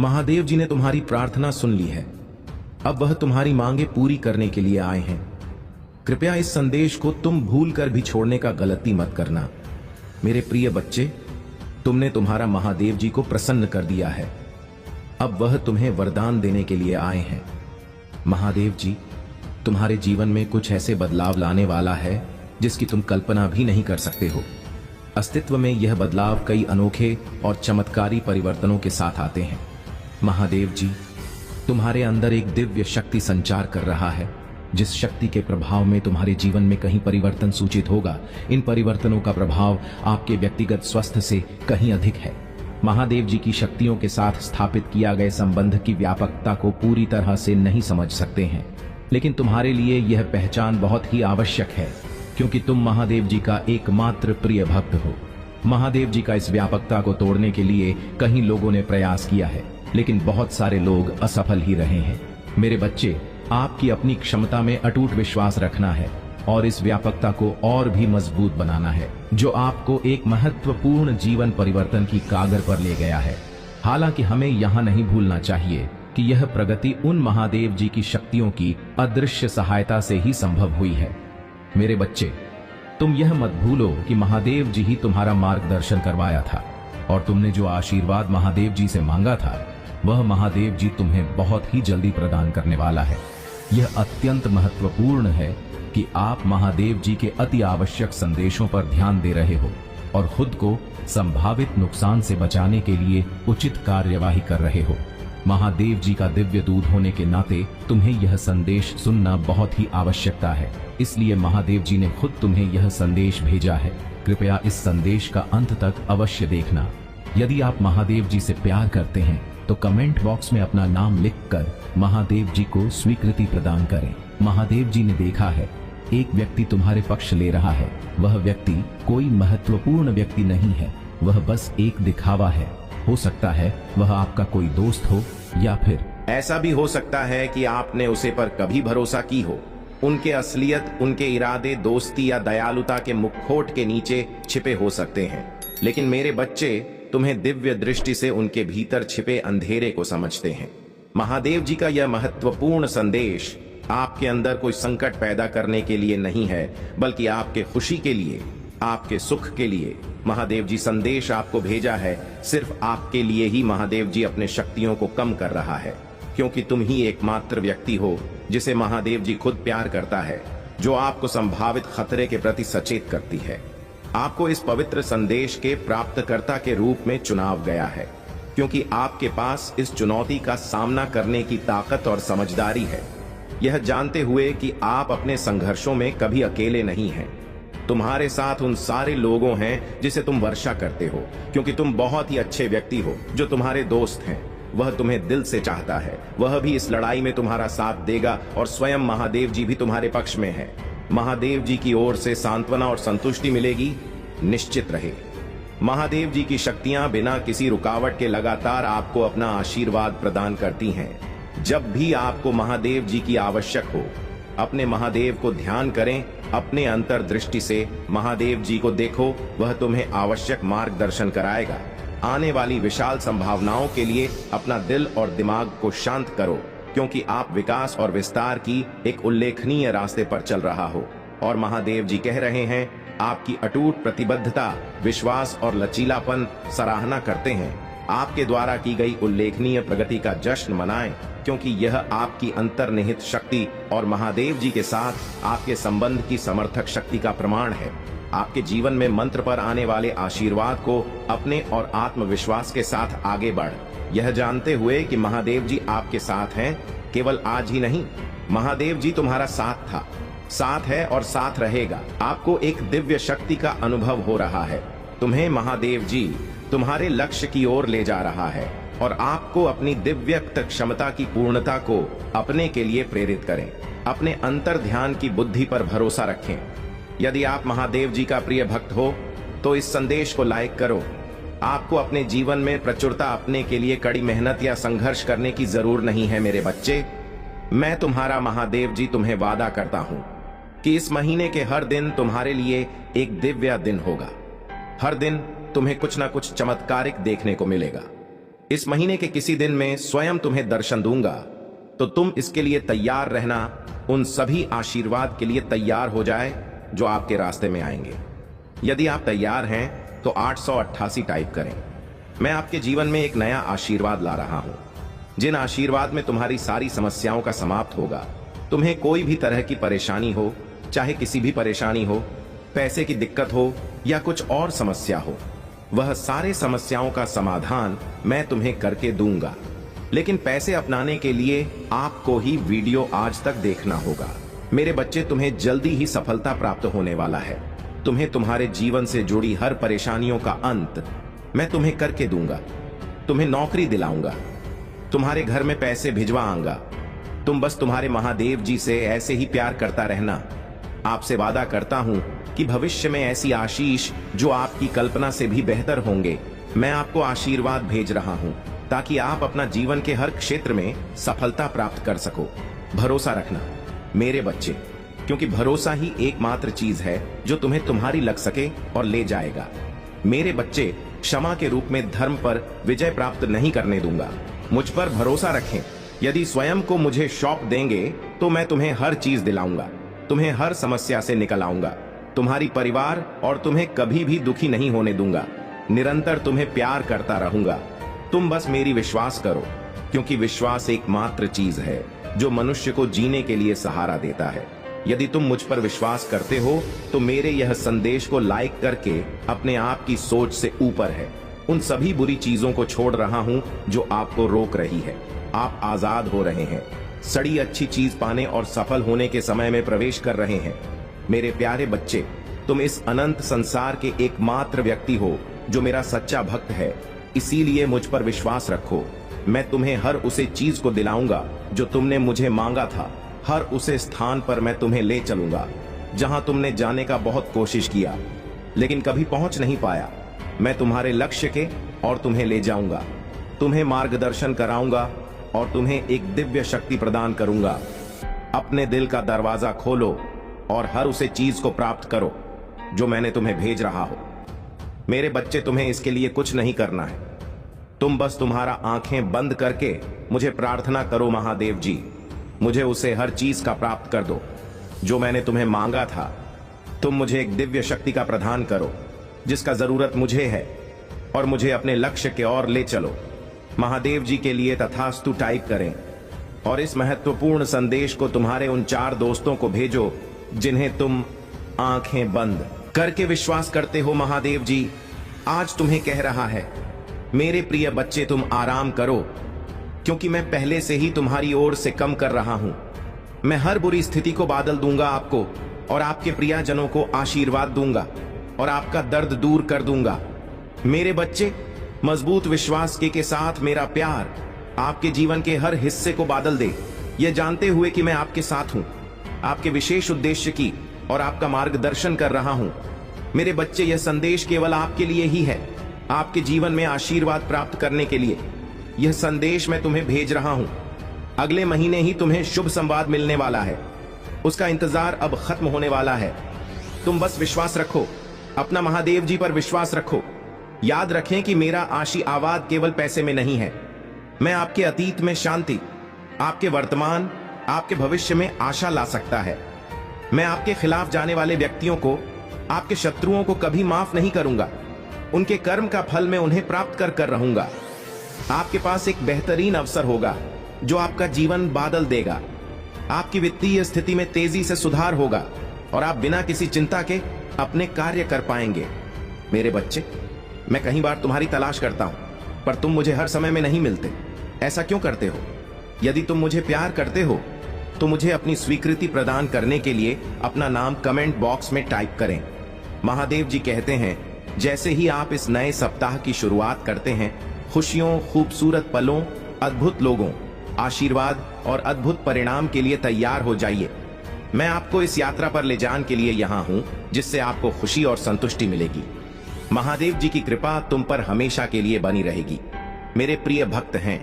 महादेव जी ने तुम्हारी प्रार्थना सुन ली है। अब वह तुम्हारी मांगे पूरी करने के लिए आए हैं। कृपया इस संदेश को तुम भूल कर भी छोड़ने का गलती मत करना। मेरे प्रिय बच्चे, तुमने तुम्हारा महादेव जी को प्रसन्न कर दिया है। अब वह तुम्हें वरदान देने के लिए आए हैं। महादेव जी तुम्हारे जीवन में कुछ ऐसे बदलाव लाने वाला है जिसकी तुम कल्पना भी नहीं कर सकते हो। अस्तित्व में यह बदलाव कई अनोखे और चमत्कारी परिवर्तनों के साथ आते हैं। महादेव जी तुम्हारे अंदर एक दिव्य शक्ति संचार कर रहा है, जिस शक्ति के प्रभाव में तुम्हारे जीवन में कहीं परिवर्तन सूचित होगा। इन परिवर्तनों का प्रभाव आपके व्यक्तिगत स्वास्थ्य से कहीं अधिक है। महादेव जी की शक्तियों के साथ स्थापित किया गए संबंध की व्यापकता को पूरी तरह से नहीं समझ सकते हैं, लेकिन तुम्हारे लिए यह पहचान बहुत ही आवश्यक है, क्योंकि तुम महादेव जी का एकमात्र प्रिय भक्त हो। महादेव जी का इस व्यापकता को तोड़ने के लिए कई लोगों ने प्रयास किया है, लेकिन बहुत सारे लोग असफल ही रहे हैं। मेरे बच्चे, आपकी अपनी क्षमता में अटूट विश्वास रखना है और इस व्यापकता को और भी मजबूत बनाना है, जो आपको एक महत्वपूर्ण जीवन परिवर्तन की कागर पर ले गया है। हालांकि हमें यहाँ नहीं भूलना चाहिए कि यह प्रगति उन महादेव जी की शक्तियों की अदृश्य सहायता से ही संभव हुई है। मेरे बच्चे, तुम यह मत भूलो कि महादेव जी ही तुम्हारा मार्गदर्शन करवाया था, और तुमने जो आशीर्वाद महादेव जी से मांगा था वह महादेव जी तुम्हें बहुत ही जल्दी प्रदान करने वाला है। यह अत्यंत महत्वपूर्ण है कि आप महादेव जी के अति आवश्यक संदेशों पर ध्यान दे रहे हो और खुद को संभावित नुकसान से बचाने के लिए उचित कार्यवाही कर रहे हो। महादेव जी का दिव्य दूत होने के नाते तुम्हें यह संदेश सुनना बहुत ही आवश्यकता है, इसलिए महादेव जी ने खुद तुम्हें यह संदेश भेजा है। कृपया इस संदेश का अंत तक अवश्य देखना। यदि आप महादेव जी से प्यार करते हैं तो कमेंट बॉक्स में अपना नाम लिखकर महादेव जी को स्वीकृति प्रदान करें। महादेव जी ने देखा है एक व्यक्ति तुम्हारे पक्ष ले रहा है। वह व्यक्ति कोई महत्वपूर्ण व्यक्ति नहीं है, वह बस एक दिखावा है। हो सकता है वह आपका कोई दोस्त हो, या फिर ऐसा भी हो सकता है कि आपने उसे पर कभी भरोसा की हो। उनके असलियत, उनके इरादे दोस्ती या दयालुता के मुखौट के नीचे छिपे हो सकते हैं, लेकिन मेरे बच्चे, तुम्हें दिव्य दृष्टि से उनके भीतर छिपे अंधेरे को समझते हैं। महादेव जी का यह महत्वपूर्ण संदेश आपके अंदर कोई संकट पैदा करने के लिए नहीं है, बल्कि आपके खुशी के लिए, आपके सुख के लिए। महादेव जी संदेश आपको भेजा है सिर्फ आपके लिए ही। महादेव जी अपने शक्तियों को कम कर रहा है, क्योंकि तुम ही एकमात्र व्यक्ति हो जिसे महादेव जी खुद प्यार करता है, जो आपको संभावित खतरे के प्रति सचेत करती है। आपको इस पवित्र संदेश के प्राप्तकर्ता के रूप में चुनाव गया है, क्योंकि आपके पास इस चुनौती का सामना करने की ताकत और समझदारी है, यह जानते हुए कि आप अपने संघर्षों में कभी अकेले नहीं हैं। तुम्हारे साथ उन सारे लोगों हैं जिसे तुम वर्षा करते हो, क्योंकि तुम बहुत ही अच्छे व्यक्ति हो। जो तुम्हारे दोस्त हैं वह तुम्हें दिल से चाहता है, वह भी इस लड़ाई में तुम्हारा साथ देगा, और स्वयं महादेव जी भी तुम्हारे पक्ष में है। महादेव जी की ओर से सांत्वना और संतुष्टि मिलेगी, निश्चित रहे। महादेव जी की शक्तियां बिना किसी रुकावट के लगातार आपको अपना आशीर्वाद प्रदान करती हैं। जब भी आपको महादेव जी की आवश्यक हो, अपने महादेव को ध्यान करें। अपने अंतर्दृष्टि से महादेव जी को देखो, वह तुम्हें आवश्यक मार्गदर्शन कराएगा। आने वाली विशाल संभावनाओं के लिए अपना दिल और दिमाग को शांत करो, क्योंकि आप विकास और विस्तार की एक उल्लेखनीय रास्ते पर चल रहा हो। और महादेव जी कह रहे हैं, आपकी अटूट प्रतिबद्धता, विश्वास और लचीलापन सराहना करते हैं। आपके द्वारा की गई उल्लेखनीय प्रगति का जश्न मनाएं, क्योंकि यह आपकी अंतर्निहित शक्ति और महादेव जी के साथ आपके संबंध की समर्थक शक्ति का प्रमाण है। आपके जीवन में मंत्र पर आने वाले आशीर्वाद को अपने और आत्मविश्वास के साथ आगे बढ़, यह जानते हुए कि महादेव जी आपके साथ हैं। केवल आज ही नहीं, महादेव जी तुम्हारा साथ था, साथ है और साथ रहेगा। आपको एक दिव्य शक्ति का अनुभव हो रहा है। तुम्हें महादेव जी तुम्हारे लक्ष्य की ओर ले जा रहा है, और आपको अपनी दिव्यक्त क्षमता की पूर्णता को अपने के लिए प्रेरित करें। अपने अंतर ध्यान की बुद्धि पर भरोसा रखें। यदि आप महादेव जी का प्रिय भक्त हो तो इस संदेश को लाइक करो। आपको अपने जीवन में प्रचुरता अपने के लिए कड़ी मेहनत या संघर्ष करने की जरूर नहीं है। मेरे बच्चे, मैं तुम्हारा महादेव जी तुम्हें वादा करता हूं कि इस महीने के हर दिन तुम्हारे लिए एक दिव्य दिन होगा। हर दिन तुम्हें कुछ ना कुछ चमत्कारिक देखने को मिलेगा। इस महीने के किसी दिन में स्वयं तुम्हें दर्शन दूंगा, तो तुम इसके लिए तैयार रहना। उन सभी आशीर्वाद के लिए तैयार हो जाए जो आपके रास्ते में आएंगे। यदि आप तैयार हैं तो 888 टाइप करें। मैं आपके जीवन में एक नया आशीर्वाद ला रहा हूं, जिन आशीर्वाद में तुम्हारी सारी समस्याओं का समाप्त होगा। तुम्हें कोई भी तरह की परेशानी हो, चाहे किसी भी परेशानी हो, पैसे की दिक्कत हो या कुछ और समस्या हो, वह सारे समस्याओं का समाधान मैं तुम्हें करके दूंगा। लेकिन पैसे अपनाने के लिए आपको ही वीडियो आज तक देखना होगा। मेरे बच्चे, तुम्हें जल्दी ही सफलता प्राप्त होने वाला है। तुम्हें तुम्हारे जीवन से जुड़ी हर परेशानियों का अंत मैं तुम्हें करके दूंगा। तुम्हें नौकरी दिलाऊंगा, तुम्हारे घर में पैसे भिजवाऊंगा। तुम बस तुम्हारे महादेव जी से ऐसे ही प्यार करता रहना। आपसे वादा करता हूं कि भविष्य में ऐसी आशीष जो आपकी कल्पना से भी बेहतर होंगे, मैं आपको आशीर्वाद भेज रहा हूं, ताकि आप अपना जीवन के हर क्षेत्र में सफलता प्राप्त कर सको। भरोसा रखना मेरे बच्चे, क्योंकि भरोसा ही एकमात्र चीज है जो तुम्हें तुम्हारी लग सके और ले जाएगा। मेरे बच्चे, क्षमा के रूप में धर्म पर विजय प्राप्त नहीं करने दूंगा। मुझ पर भरोसा रखें। यदि स्वयं को मुझे सौंप देंगे तो मैं तुम्हें हर चीज दिलाऊंगा, तुम्हें हर समस्या से निकल आऊंगा, तुम्हारी परिवार और तुम्हें कभी भी दुखी नहीं होने दूंगा। निरंतर तुम्हें प्यार करता रहूंगा। तुम बस मेरी विश्वास करो, क्योंकि विश्वास एकमात्र चीज है जो मनुष्य को जीने के लिए सहारा देता है। यदि तुम मुझ पर विश्वास करते हो तो मेरे यह संदेश को लाइक करके अपने आप की सोच से ऊपर है। उन सभी बुरी चीजों को छोड़ रहा हूं जो आपको रोक रही है। आप आजाद हो रहे हैं, सड़ी अच्छी चीज पाने और सफल होने के समय में प्रवेश कर रहे हैं। मेरे प्यारे बच्चे, तुम इस अनंत संसार के एकमात्र व्यक्ति हो जो मेरा सच्चा भक्त है। इसीलिए मुझ पर विश्वास रखो। मैं तुम्हें हर उसे चीज को दिलाऊंगा जो तुमने मुझे मांगा था। हर उसे स्थान पर मैं तुम्हें ले चलूंगा जहां तुमने जाने का बहुत कोशिश किया लेकिन कभी पहुंच नहीं पाया। मैं तुम्हारे लक्ष्य के और तुम्हें ले जाऊंगा, तुम्हें मार्गदर्शन कराऊंगा और तुम्हें एक दिव्य शक्ति प्रदान करूंगा। अपने दिल का दरवाजा खोलो और हर उसे चीज को प्राप्त करो जो मैंने तुम्हें भेज रहा हो। मेरे बच्चे, तुम्हें इसके लिए कुछ नहीं करना है। तुम बस तुम्हारा आंखें बंद करके मुझे प्रार्थना करो, महादेव जी मुझे उसे हर चीज का प्राप्त कर दो जो मैंने तुम्हें मांगा था। तुम मुझे एक दिव्य शक्ति का प्रदान करो जिसका जरूरत मुझे है और मुझे अपने लक्ष्य के ओर ले चलो। महादेव जी के लिए तथास्तु टाइप करें और इस महत्वपूर्ण संदेश को तुम्हारे उन 4 दोस्तों को भेजो जिन्हें तुम आंखें बंद करके विश्वास करते हो। महादेव जी आज तुम्हें कह रहा है, मेरे प्रिय बच्चे, तुम आराम करो, क्योंकि मैं पहले से ही तुम्हारी ओर से कम कर रहा हूं। मैं हर बुरी स्थिति को बादल दूंगा आपको और आपके प्रियजनों को आशीर्वाद दूंगा और आपका दर्द दूर कर दूंगा। मेरे बच्चे, मजबूत विश्वास के साथ मेरा प्यार आपके जीवन के हर हिस्से को बादल दे, यह जानते हुए कि मैं आपके साथ हूं, आपके विशेष उद्देश्य की और आपका मार्गदर्शन कर रहा हूं। मेरे बच्चे, यह संदेश केवल आपके लिए ही है, आपके जीवन में आशीर्वाद प्राप्त करने के लिए। यह संदेश मैं तुम्हें भेज रहा हूं। अगले महीने ही तुम्हें शुभ संवाद मिलने वाला है, उसका इंतजार अब खत्म होने वाला है। तुम बस विश्वास रखो, अपना महादेव जी पर विश्वास रखो। याद रखें कि मेरा आशीर्वाद केवल पैसे में नहीं है। मैं आपके अतीत में शांति, आपके वर्तमान, आपके भविष्य में आशा ला सकता है। मैं आपके खिलाफ जाने वाले व्यक्तियों को, आपके शत्रुओं को कभी माफ नहीं करूंगा। उनके कर्म का फल मैं उन्हें प्राप्त कर रहूंगा। आपके पास एक बेहतरीन अवसर होगा जो आपका जीवन बादल देगा। आपकी वित्तीय स्थिति में तेजी से सुधार होगा और आप बिना किसी चिंता के अपने कार्य कर पाएंगे। मेरे बच्चे, मैं कई बार तुम्हारी तलाश करता हूं पर तुम मुझे हर समय में नहीं मिलते। ऐसा क्यों करते हो? यदि तुम मुझे प्यार करते हो तो मुझे अपनी स्वीकृति प्रदान करने के लिए अपना नाम कमेंट बॉक्स में टाइप करें। महादेव जी कहते हैं, जैसे ही आप इस नए सप्ताह की शुरुआत करते हैं, खुशियों, खूबसूरत पलों, अद्भुत लोगों, आशीर्वाद और अद्भुत परिणाम के लिए तैयार हो जाइए। मैं आपको इस यात्रा पर ले जाने के लिए यहाँ हूँ जिससे आपको खुशी और संतुष्टि मिलेगी। महादेव जी की कृपा तुम पर हमेशा के लिए बनी रहेगी। मेरे प्रिय भक्त हैं,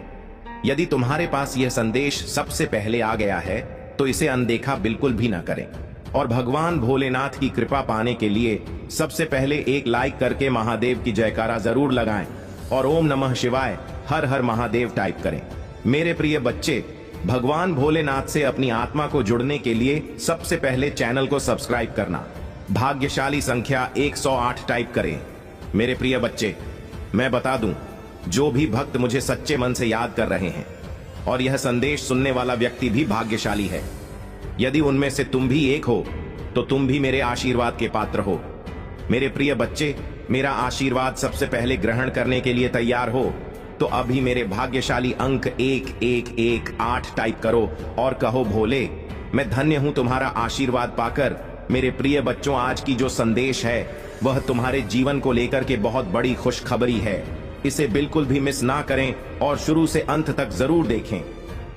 यदि तुम्हारे पास यह संदेश सबसे पहले आ गया है तो इसे अनदेखा बिल्कुल भी ना करें और भगवान भोलेनाथ की कृपा पाने के लिए सबसे पहले एक लाइक करके महादेव की जयकारा जरूर लगाएं और ओम नमः शिवाय हर हर महादेव टाइप करें। मेरे प्रिय बच्चे, भगवान भोलेनाथ से अपनी आत्मा को जुड़ने के लिए सबसे पहले चैनल को सब्सक्राइब करना, भाग्यशाली संख्या 108 टाइप करें। मेरे प्रिय बच्चे, मैं बता दूं, जो भी भक्त मुझे सच्चे मन से याद कर रहे हैं और यह संदेश सुनने वाला व्यक्ति भी भाग्यशाली है। यदि उनमें से तुम भी एक हो तो तुम भी मेरे आशीर्वाद के पात्र हो। मेरे प्रिय बच्चे, मेरा आशीर्वाद सबसे पहले ग्रहण करने के लिए तैयार हो तो अभी मेरे भाग्यशाली अंक 1118 टाइप करो और कहो, भोले मैं धन्य हूं तुम्हारा आशीर्वाद पाकर। मेरे प्रिय बच्चों, आज की जो संदेश है वह तुम्हारे जीवन को लेकर के बहुत बड़ी खुशखबरी है। इसे बिल्कुल भी मिस ना करें और शुरू से अंत तक जरूर देखें।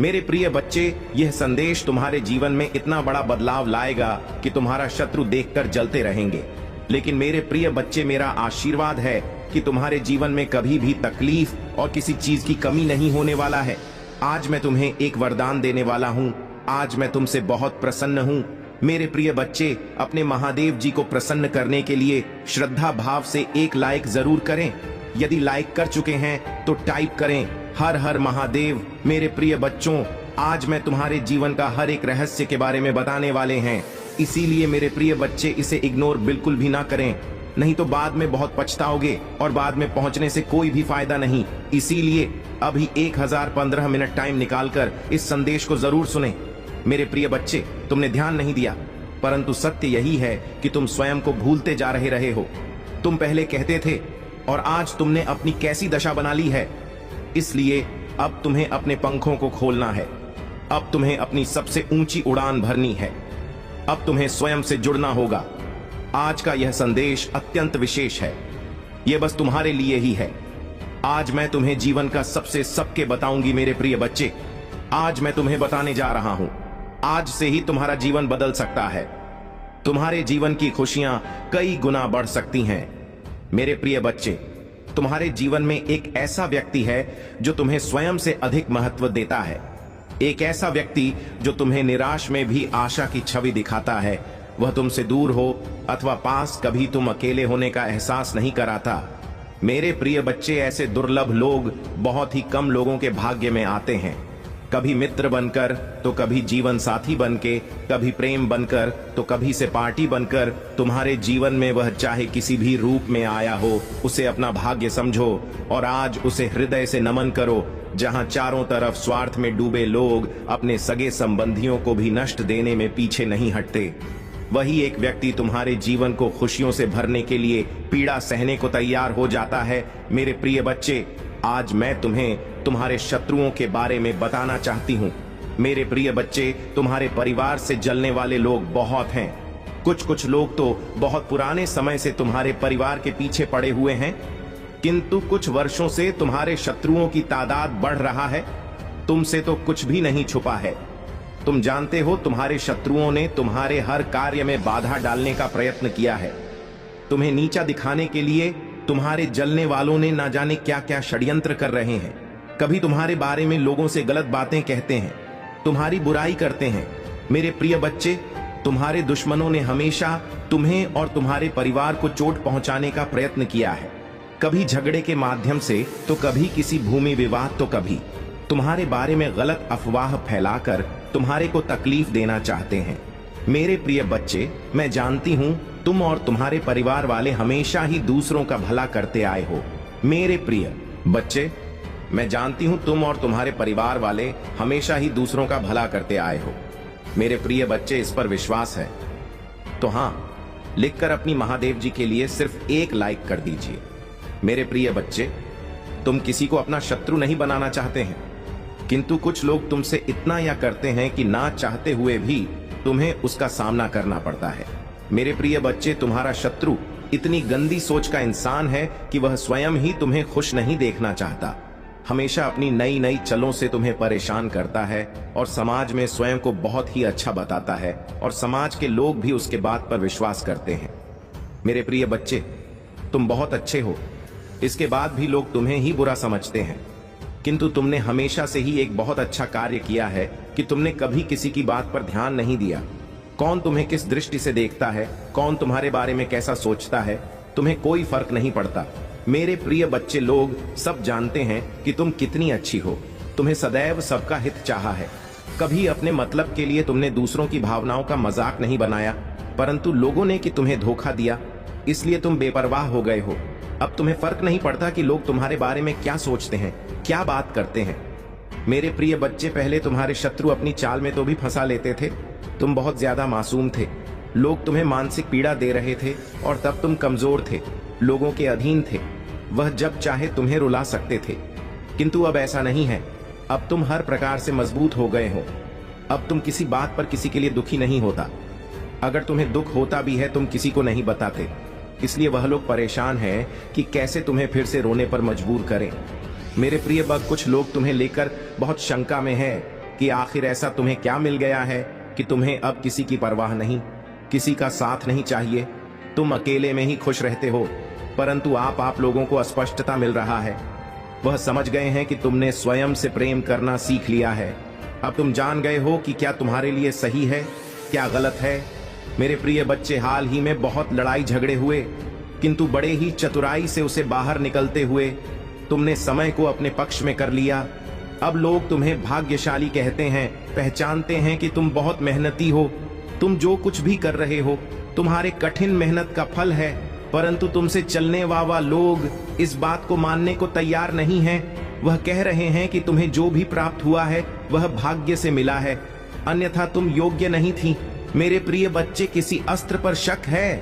मेरे प्रिय बच्चे, यह संदेश तुम्हारे जीवन में इतना बड़ा बदलाव लाएगा कि तुम्हारा शत्रु देखकर जलते रहेंगे। लेकिन मेरे प्रिय बच्चे, मेरा आशीर्वाद है कि तुम्हारे जीवन में कभी भी तकलीफ और किसी चीज की कमी नहीं होने वाला है। आज मैं तुम्हें एक वरदान देने वाला हूं। आज मैं तुमसे बहुत प्रसन्न हूं। मेरे प्रिय बच्चे, अपने महादेव जी को प्रसन्न करने के लिए श्रद्धा भाव से एक लाइक जरूर करें। यदि लाइक कर चुके हैं तो टाइप करें, हर हर महादेव। मेरे प्रिय बच्चों, आज मैं तुम्हारे जीवन का हर एक रहस्य के बारे में बताने वाले हैं, इसीलिए मेरे प्रिय बच्चे इसे इग्नोर बिल्कुल भी ना करें, नहीं तो बाद में बहुत पछताओगे और बाद में पहुंचने से कोई भी फायदा नहीं। इसीलिए अभी 1015 मिनट टाइम निकालकर इस संदेश को जरूर सुने। मेरे प्रिय बच्चे, तुमने ध्यान नहीं दिया, परंतु सत्य यही है कि तुम स्वयं को भूलते जा रहे हो। तुम पहले कहते थे और आज तुमने अपनी कैसी दशा बना ली है। इसलिए अब तुम्हें अपने पंखों को खोलना है। अब तुम्हें अपनी सबसे ऊंची उड़ान भरनी है। अब तुम्हें स्वयं से जुड़ना होगा। आज का यह संदेश अत्यंत विशेष है। यह बस तुम्हारे लिए ही है। आज मैं तुम्हें जीवन का सबके बताऊंगी। मेरे प्रिय बच्चे, आज मैं तुम्हें बताने जा रहा हूं। आज से ही तुम्हारा जीवन बदल सकता है। तुम्हारे जीवन की खुशियां कई गुना बढ़ सकती हैं। मेरे प्रिय बच्चे, तुम्हारे जीवन में एक ऐसा व्यक्ति है जो तुम्हें स्वयं से अधिक महत्व देता है। एक ऐसा व्यक्ति जो तुम्हें निराश में भी आशा की छवि दिखाता है। वह तुमसे दूर हो अथवा पास, कभी तुम अकेले होने का एहसास नहीं कराता। मेरे प्रिय बच्चे, ऐसे दुर्लभ लोग बहुत ही कम लोगों के भाग्य में आते हैं। कभी मित्र बनकर तो कभी जीवन साथी बनके, कभी प्रेम बनकर तो कभी से पार्टी बनकर। तुम्हारे जीवन में वह चाहे किसी भी रूप में आया हो, उसे अपना भाग्य समझो और आज उसे हृदय से नमन करो। जहां चारों तरफ स्वार्थ में डूबे लोग अपने सगे संबंधियों को भी नष्ट देने में पीछे नहीं हटते, वही एक व्यक्ति तुम्हारे जीवन को खुशियों से भरने के लिए पीड़ा सहने को तैयार हो जाता है। मेरे प्रिय बच्चे, आज मैं तुम्हें तुम्हारे शत्रुओं के बारे में बताना चाहती हूँ। मेरे प्रिय बच्चे, तुम्हारे परिवार से जलने वाले लोग बहुत हैं। कुछ लोग तो बहुत पुराने समय से तुम्हारे परिवार के पीछे पड़े हुए हैं, किंतु कुछ वर्षों से तुम्हारे शत्रुओं की तादाद बढ़ रहा है। तुमसे तो कुछ भी नहीं छुपा है। तुम जानते हो, तुम्हारे शत्रुओं ने तुम्हारे हर कार्य में बाधा डालने का प्रयत्न किया है। तुम्हें नीचा दिखाने के लिए तुम्हारे जलने वालों ने ना जाने क्या क्या षड्यंत्र कर रहे हैं। कभी तुम्हारे बारे में लोगों से गलत बातें कहते हैं, तुम्हारी बुराई करते हैं। मेरे प्रिय बच्चे, तुम्हारे दुश्मनों ने हमेशा तुम्हें और तुम्हारे परिवार को चोट पहुंचाने का प्रयत्न किया है। कभी झगड़े के माध्यम से तो कभी किसी भूमि विवाद, तो कभी तुम्हारे बारे में गलत अफवाह फैलाकर तुम्हारे को तकलीफ देना चाहते हैं। मेरे प्रिय बच्चे, मैं जानती हूं तुम और तुम्हारे परिवार वाले हमेशा ही दूसरों का भला करते आए हो। मेरे प्रिय बच्चे, मैं जानती हूं तुम और तुम्हारे परिवार वाले हमेशा ही दूसरों का भला करते आए हो। मेरे प्रिय बच्चे, इस पर विश्वास है तो हां, लिखकर अपनी महादेव जी के लिए सिर्फ एक लाइक कर दीजिए। मेरे प्रिय बच्चे, तुम किसी को अपना शत्रु नहीं बनाना चाहते हैं, किंतु कुछ लोग तुमसे इतना या करते हैं कि ना चाहते हुए भी तुम्हें उसका सामना करना पड़ता है। मेरे प्रिय बच्चे, तुम्हारा शत्रु इतनी गंदी सोच का इंसान है कि वह स्वयं ही तुम्हें खुश नहीं देखना चाहता। हमेशा अपनी नई नई चलों से तुम्हें परेशान करता है और समाज में स्वयं को बहुत ही अच्छा बताता है और समाज के लोग भी उसके बात पर विश्वास करते हैं। मेरे प्रिय बच्चे, तुम बहुत अच्छे हो, इसके बाद भी लोग तुम्हें ही बुरा समझते हैं, किंतु तुमने हमेशा से ही एक बहुत अच्छा कार्य किया है कि तुमने कभी किसी की बात पर ध्यान नहीं दिया। कौन तुम्हें किस दृष्टि से देखता है, कौन तुम्हारे बारे में कैसा सोचता है, तुम्हें कोई फर्क नहीं पड़ता। मेरे प्रिय बच्चे, लोग सब जानते हैं कि तुम कितनी अच्छी हो। तुम्हें सदैव सबका हित चाहा है। कभी अपने मतलब के लिए तुमने दूसरों की भावनाओं का मजाक नहीं बनाया, परंतु लोगों ने कि तुम्हें धोखा दिया, इसलिए तुम बेपरवाह हो गए हो। अब तुम्हें फर्क नहीं पड़ता कि लोग तुम्हारे बारे में क्या सोचते हैं, क्या बात करते हैं। मेरे प्रिय बच्चे, पहले तुम्हारे शत्रु अपनी चाल में तो भी फंसा लेते थे। तुम बहुत ज्यादा मासूम थे। लोग तुम्हें मानसिक पीड़ा दे रहे थे और तब तुम कमजोर थे, लोगों के अधीन थे। वह जब चाहे तुम्हें रुला सकते थे, किंतु अब ऐसा नहीं है। अब तुम हर प्रकार से मजबूत हो गए हो। अब तुम किसी बात पर किसी के लिए दुखी नहीं होता। अगर तुम्हें दुख होता भी है, तुम किसी को नहीं बताते। इसलिए वह लोग परेशान हैं कि कैसे तुम्हें फिर से रोने पर मजबूर करें। मेरे प्रिय बग, कुछ लोग तुम्हें लेकर बहुत शंका में है कि आखिर ऐसा तुम्हें क्या मिल गया है कि तुम्हें अब किसी की परवाह नहीं, किसी का साथ नहीं चाहिए। तुम अकेले में ही खुश रहते हो, परंतु आप लोगों को अस्पष्टता मिल रहा है। वह समझ गए हैं कि तुमने स्वयं से प्रेम करना सीख लिया है। अब तुम जान गए हो कि क्या तुम्हारे लिए सही है, क्या गलत है। मेरे प्रिय बच्चे, हाल ही में बहुत लड़ाई झगड़े हुए, किंतु बड़े ही चतुराई से उसे बाहर निकलते हुए तुमने समय को अपने पक्ष में कर लिया। अब लोग तुम्हें भाग्यशाली कहते हैं, पहचानते हैं कि तुम बहुत मेहनती हो। तुम जो कुछ भी कर रहे हो तुम्हारे कठिन मेहनत का फल है, परंतु तुमसे चलने वाला लोग इस बात को मानने को तैयार नहीं हैं। वह कह रहे हैं कि तुम्हें जो भी प्राप्त हुआ है वह भाग्य से मिला है, अन्यथा तुम योग्य नहीं थी। मेरे प्रिय बच्चे, किसी अस्त्र पर शक है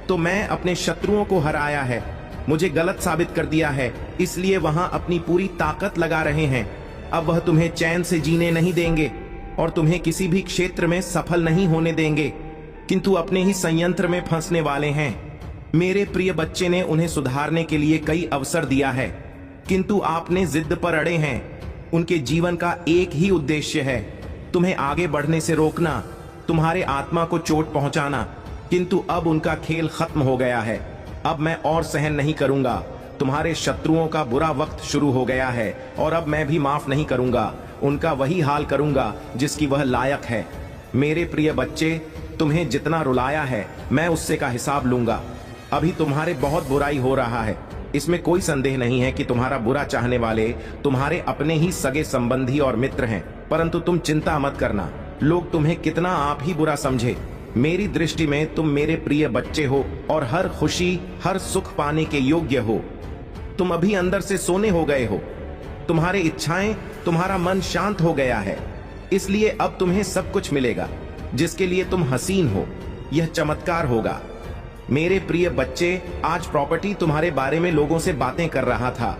तो मैं अपने शत्रुओं को हराया है, मुझे गलत साबित कर दिया है, इसलिए वहां अपनी पूरी ताकत लगा रहे हैं। अब वह तुम्हें चैन से जीने नहीं देंगे और तुम्हें किसी भी क्षेत्र में सफल नहीं होने देंगे, किंतु अपने ही संयंत्र में फंसने वाले हैं। मेरे प्रिय बच्चे ने उन्हें सुधारने के लिए कई अवसर दिया है, किंतु आपने जिद पर अड़े हैं। उनके जीवन का एक ही उद्देश्य है, तुम्हें आगे बढ़ने से रोकना, तुम्हारे आत्मा को चोट पहुंचाना। किंतु अब उनका खेल खत्म हो गया है। अब मैं और सहन नहीं करूंगा। तुम्हारे शत्रुओं का बुरा वक्त शुरू हो गया है और अब मैं भी माफ नहीं करूंगा। उनका वही हाल करूंगा जिसकी वह लायक है। मेरे प्रिय बच्चे, तुम्हें जितना रुलाया है मैं उससे का हिसाब लूंगा। अभी तुम्हारे बहुत बुराई हो रहा है, इसमें कोई संदेह नहीं है कि तुम्हारा बुरा चाहने वाले तुम्हारे अपने ही सगे संबंधी और मित्र हैं, परंतु तुम चिंता मत करना। लोग तुम्हें कितना आप ही बुरा समझे, मेरी दृष्टि में तुम मेरे प्रिय बच्चे हो और हर खुशी, हर सुख पाने के योग्य हो। तुम अभी अंदर से सोने हो गए हो, तुम्हारे इच्छाएं, तुम्हारा मन शांत हो गया है, इसलिए अब तुम्हें सब कुछ मिलेगा जिसके लिए तुम हसीन हो। यह चमत्कार होगा। मेरे प्रिय बच्चे, आज प्रॉपर्टी तुम्हारे बारे में लोगों से बातें कर रहा था।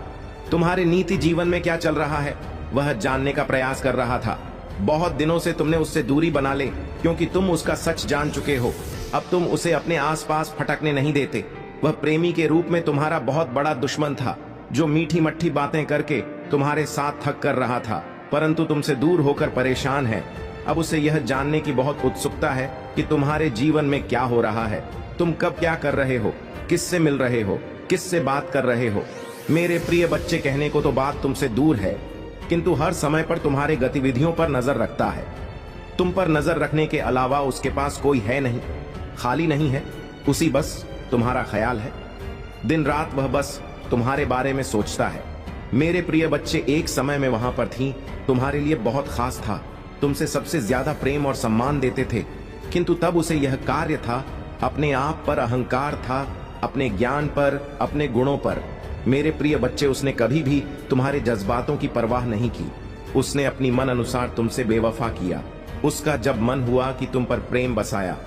तुम्हारे नीति जीवन में क्या चल रहा है वह जानने का प्रयास कर रहा था। बहुत दिनों से तुमने उससे दूरी बना ले, क्योंकि तुम उसका सच जान चुके हो। अब तुम उसे अपने आसपास फटकने नहीं देते। वह प्रेमी के रूप में तुम्हारा बहुत बड़ा दुश्मन था, जो मीठी मट्ठी बातें करके तुम्हारे साथ थक कर रहा था, परंतु तुमसे दूर होकर परेशान है। अब उसे यह जानने की बहुत उत्सुकता है कि तुम्हारे जीवन में क्या हो रहा है, तुम कब क्या कर रहे हो, किससे मिल रहे हो, किससे बात कर रहे हो। मेरे प्रिय बच्चे, कहने को तो बात तुमसे दूर है, किंतु हर समय पर तुम्हारे गतिविधियों पर नजर रखता है। तुम पर नजर रखने के अलावा उसके पास कोई है नहीं, खाली नहीं है, उसी बस तुम्हारा ख्याल है। दिन रात वह बस तुम्हारे बारे में सोचता है। मेरे प्रिय बच्चे, एक समय में वहां पर थी, तुम्हारे लिए बहुत खास था, तुमसे सबसे ज्यादा प्रेम और सम्मान देते थे, किंतु तब उसे यह कार्य था, अपने आप पर अहंकार था, अपने ज्ञान पर, अपने गुणों पर। मेरे प्रिय बच्चे, उसने कभी भी तुम्हारे जज्बातों की परवाह नहीं की। उसने अपनी मन अनुसार तुमसे बेवफा किया। उसका जब मन हुआ कि तुम पर प्रेम बसाया,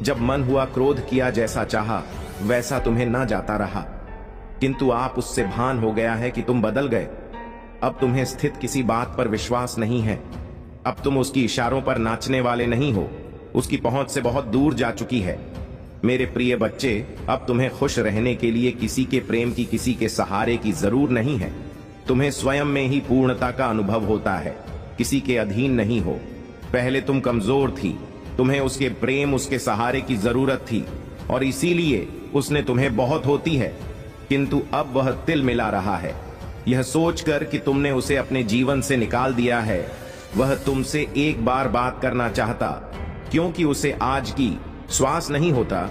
जब मन हुआ क्रोध किया, जैसा चाहा वैसा तुम्हें ना जाता रहा। किंतु आप उससे भान हो गया है कि तुम बदल गए। अब तुम्हें स्थित किसी बात पर विश्वास नहीं है। अब तुम उसकी इशारों पर नाचने वाले नहीं हो, उसकी पहुंच से बहुत दूर जा चुकी है। मेरे प्रिय बच्चे, अब तुम्हें खुश रहने के लिए किसी के प्रेम की, किसी के सहारे की जरूर नहीं है। तुम्हें स्वयं में ही पूर्णता का अनुभव होता है, किसी के अधीन नहीं हो। पहले तुम कमजोर थी, तुम्हें उसके प्रेम, उसके सहारे की जरूरत थी और इसीलिए उसने तुम्हें बहुत होती है, किंतु अब वह तिल मिला रहा है, यह सोचकर कि तुमने उसे अपने जीवन से निकाल दिया है। वह तुमसे एक बार बात करना चाहता, क्योंकि उसे आज की श्वास नहीं होता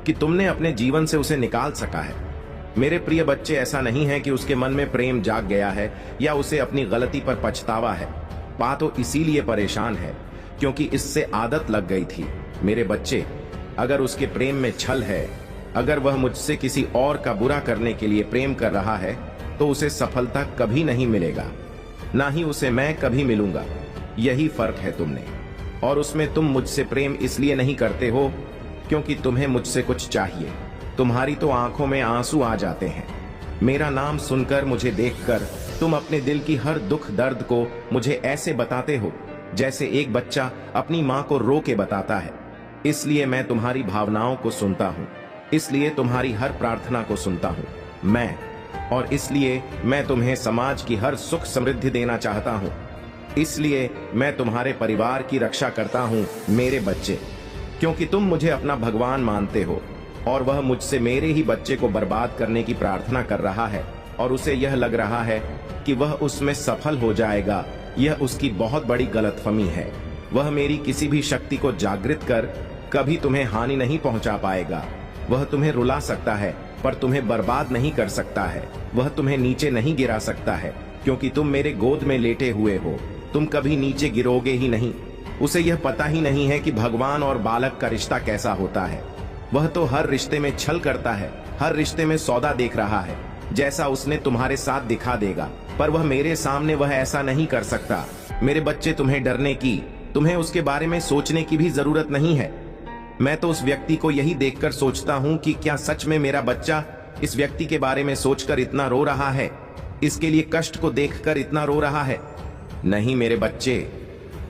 कि तुमने अपने जीवन से उसे निकाल सका है। मेरे प्रिय बच्चे, ऐसा नहीं है कि उसके मन में प्रेम जाग गया है या उसे अपनी गलती पर पछतावा है। पा तो इसीलिए परेशान है क्योंकि इससे आदत लग गई थी। मेरे बच्चे, अगर उसके प्रेम में छल है, अगर वह मुझसे किसी और का बुरा करने के लिए प्रेम कर रहा है, तो उसे सफलता कभी नहीं मिलेगा, ना ही उसे मैं कभी मिलूंगा। यही फर्क है तुमने और उसमें। तुम मुझसे प्रेम इसलिए नहीं करते हो क्योंकि तुम्हें मुझसे कुछ चाहिए। तुम्हारी तो आंखों में आंसू आ जाते हैं। मेरा नाम सुनकर, मुझे देखकर तुम अपने दिल की हर दुख दर्द को मुझे ऐसे बताते हो जैसे एक बच्चा अपनी माँ को रो के बताता है। इसलिए मैं तुम्हारी भावनाओं को सुनता हूँ, इसलिए तुम्हारी हर प्रार्थना को सुनता हूँ और इसलिए मैं तुम्हें समाज की हर सुख समृद्धि देना चाहता हूँ। इसलिए मैं तुम्हारे परिवार की रक्षा करता हूँ मेरे बच्चे, क्योंकि तुम मुझे अपना भगवान मानते हो और वह मुझसे मेरे ही बच्चे को बर्बाद करने की प्रार्थना कर रहा है और उसे यह लग रहा है कि वह उसमें सफल हो जाएगा। यह उसकी बहुत बड़ी गलतफहमी है। वह मेरी किसी भी शक्ति को जागृत कर कभी तुम्हें हानि नहीं पहुंचा पाएगा। वह तुम्हें रुला सकता है पर तुम्हें बर्बाद नहीं कर सकता है। वह तुम्हें नीचे नहीं गिरा सकता है क्योंकि तुम मेरे गोद में लेटे हुए हो। तुम कभी नीचे गिरोगे ही नहीं। उसे यह पता ही नहीं है कि भगवान और बालक का रिश्ता कैसा होता है। वह तो हर रिश्ते में छल करता है, हर रिश्ते में सौदा देख रहा है जैसा उसने तुम्हारे साथ दिखा देगा, पर वह मेरे सामने वह ऐसा नहीं कर सकता। मेरे बच्चे, तुम्हें डरने की, तुम्हें उसके बारे में सोचने की भी जरूरत नहीं है। मैं तो उस व्यक्ति को यही देखकर सोचता हूँ कि क्या सच में मेरा बच्चा इस व्यक्ति के बारे में सोचकर इतना रो रहा है, इसके लिए कष्ट को देखकर इतना रो रहा है। नहीं मेरे बच्चे,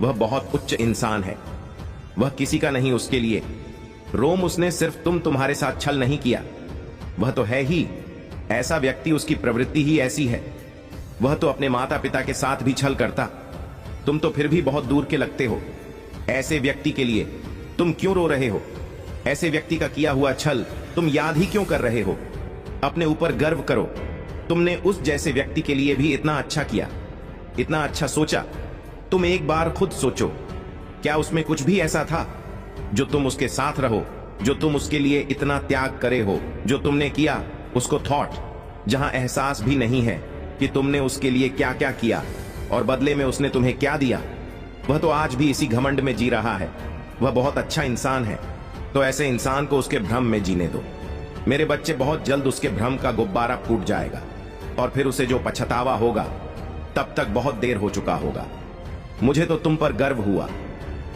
वह बहुत उच्च इंसान है। वह किसी का नहीं उसके लिए। रोम उसने सिर्फ तुम्हारे साथ छल नहीं किया, वह तो है ही ऐसा व्यक्ति, उसकी प्रवृत्ति ही ऐसी है। वह तो अपने माता पिता के साथ भी छल करता। तुम तो फिर भी बहुत दूर के लगते हो। ऐसे व्यक्ति के लिए तुम क्यों रो रहे हो? ऐसे व्यक्ति का किया हुआ छल तुम याद ही क्यों कर रहे हो? अपने ऊपर गर्व करो। तुमने उस जैसे व्यक्ति के लिए भी इतना अच्छा किया, इतना अच्छा सोचा। तुम एक बार खुद सोचो, क्या उसमें कुछ भी ऐसा था जो तुम उसके साथ रहो, जो तुम उसके लिए इतना त्याग करे हो? जो तुमने किया उसको थॉट, जहां एहसास भी नहीं है कि तुमने उसके लिए क्या क्या किया और बदले में उसने तुम्हें क्या दिया। वह तो आज भी इसी घमंड में जी रहा है। वह बहुत अच्छा इंसान है, तो ऐसे इंसान को उसके भ्रम में जीने दो। मेरे बच्चे, बहुत जल्द उसके भ्रम का गुब्बारा फूट जाएगा और फिर उसे जो पछतावा होगा तब तक बहुत देर हो चुका होगा। मुझे तो तुम पर गर्व हुआ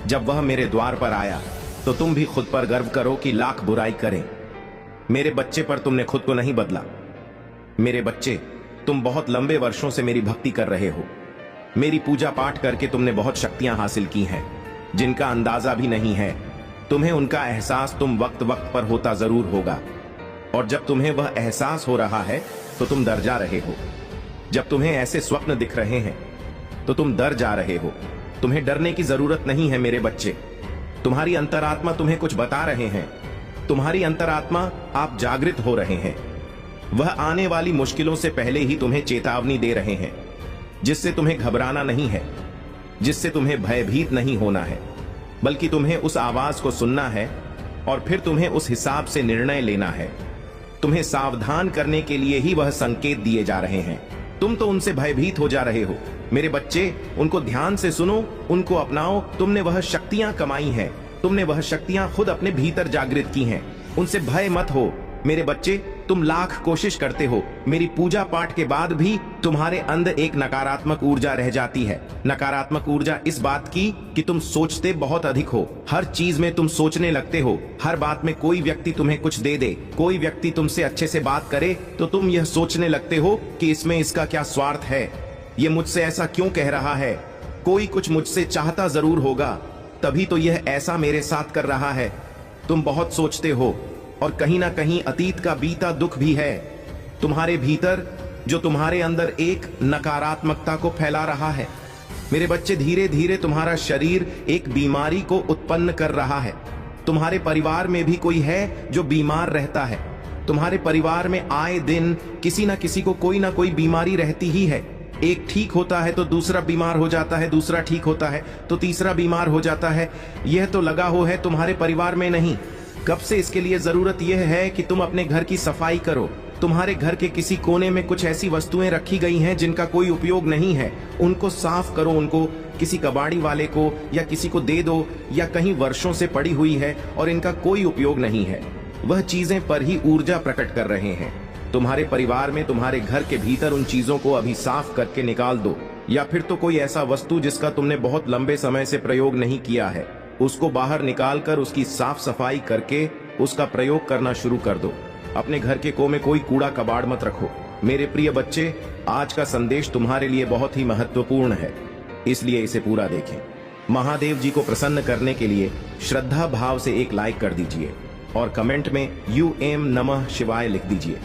जब वह मेरे द्वार पर आया, तो तुम भी खुद पर गर्व करो कि लाख बुराई करें, मेरे बच्चे पर तुमने खुद को नहीं बदला। मेरे बच्चे, तुम बहुत लंबे वर्षों से मेरी भक्ति कर रहे हो। मेरी पूजा पाठ करके तुमने बहुत शक्तियां हासिल की हैं जिनका अंदाजा भी नहीं है। तुम्हें उनका एहसास तुम वक्त वक्त पर होता जरूर होगा, और जब तुम्हें वह एहसास हो रहा है तो तुम डर जा रहे हो। जब तुम्हें ऐसे स्वप्न दिख रहे हैं तो तुम डर जा रहे हो। तुम्हें डरने की जरूरत नहीं है मेरे बच्चे। तुम्हारी अंतरात्मा तुम्हें कुछ बता रहे हैं। तुम्हारी अंतरात्मा, आप जागृत हो रहे हैं। वह आने वाली मुश्किलों से पहले ही तुम्हें चेतावनी दे रहे हैं, जिससे तुम्हें घबराना नहीं है, जिससे तुम्हें भयभीत नहीं होना है, बल्कि तुम्हें उस आवाज को सुनना है और फिर तुम्हें उस हिसाब से निर्णय लेना है। तुम्हें सावधान करने के लिए ही वह संकेत दिए जा रहे हैं। तुम तो उनसे भयभीत हो जा रहे हो। मेरे बच्चे, उनको ध्यान से सुनो, उनको अपनाओ। तुमने वह शक्तियां कमाई हैं, तुमने वह शक्तियां खुद अपने भीतर जागृत की हैं। उनसे भय मत हो मेरे बच्चे। तुम लाख कोशिश करते हो, मेरी पूजा पाठ के बाद भी तुम्हारे अंदर एक नकारात्मक ऊर्जा रह जाती है। नकारात्मक ऊर्जा इस बात की कि तुम सोचते बहुत अधिक हो। हर चीज में तुम सोचने लगते हो। हर बात में कोई व्यक्ति तुम्हें कुछ दे दे, कोई व्यक्ति तुमसे अच्छे से बात करे तो तुम यह सोचने लगते हो कि इसमें इसका क्या स्वार्थ है, ये मुझसे ऐसा क्यों कह रहा है, कोई कुछ मुझसे चाहता जरूर होगा, तभी तो यह ऐसा मेरे साथ कर रहा है। तुम बहुत सोचते हो और कहीं ना कहीं अतीत का बीता दुख भी है तुम्हारे भीतर, जो तुम्हारे अंदर एक नकारात्मकता को फैला रहा है। मेरे बच्चे, धीरे धीरे तुम्हारा शरीर एक बीमारी को उत्पन्न कर रहा है। तुम्हारे परिवार में भी कोई है जो बीमार रहता है। तुम्हारे परिवार में आए दिन किसी ना किसी को कोई ना कोई बीमारी रहती ही है। एक ठीक होता है तो दूसरा बीमार हो जाता है, दूसरा ठीक होता है तो तीसरा बीमार हो जाता है। यह तो लगा हो है तुम्हारे परिवार में नहीं। कब से इसके लिए जरूरत यह है कि तुम अपने घर की सफाई करो, तुम्हारे घर के किसी कोने में कुछ ऐसी वस्तुएं रखी गई हैं जिनका कोई उपयोग नहीं है, उनको साफ करो, उनको किसी कबाड़ी वाले को या किसी को दे दो, या कहीं वर्षों से पड़ी हुई है और इनका कोई उपयोग नहीं है। वह चीजें पर ही ऊर्जा प्रकट कर रहे हैं। तुम्हारे परिवार में तुम्हारे घर के भीतर उन चीजों को अभी साफ करके निकाल दो, या फिर तो कोई ऐसा वस्तु जिसका तुमने बहुत लंबे समय से प्रयोग नहीं किया है, उसको बाहर निकालकर उसकी साफ सफाई करके उसका प्रयोग करना शुरू कर दो। अपने घर के कोने में कोई कूड़ा कबाड़ मत रखो। मेरे प्रिय बच्चे, आज का संदेश तुम्हारे लिए बहुत ही महत्वपूर्ण है, इसलिए इसे पूरा देखें। महादेव जी को प्रसन्न करने के लिए श्रद्धा भाव से एक लाइक कर दीजिए और कमेंट में यूएम नमः शिवाय लिख दीजिए।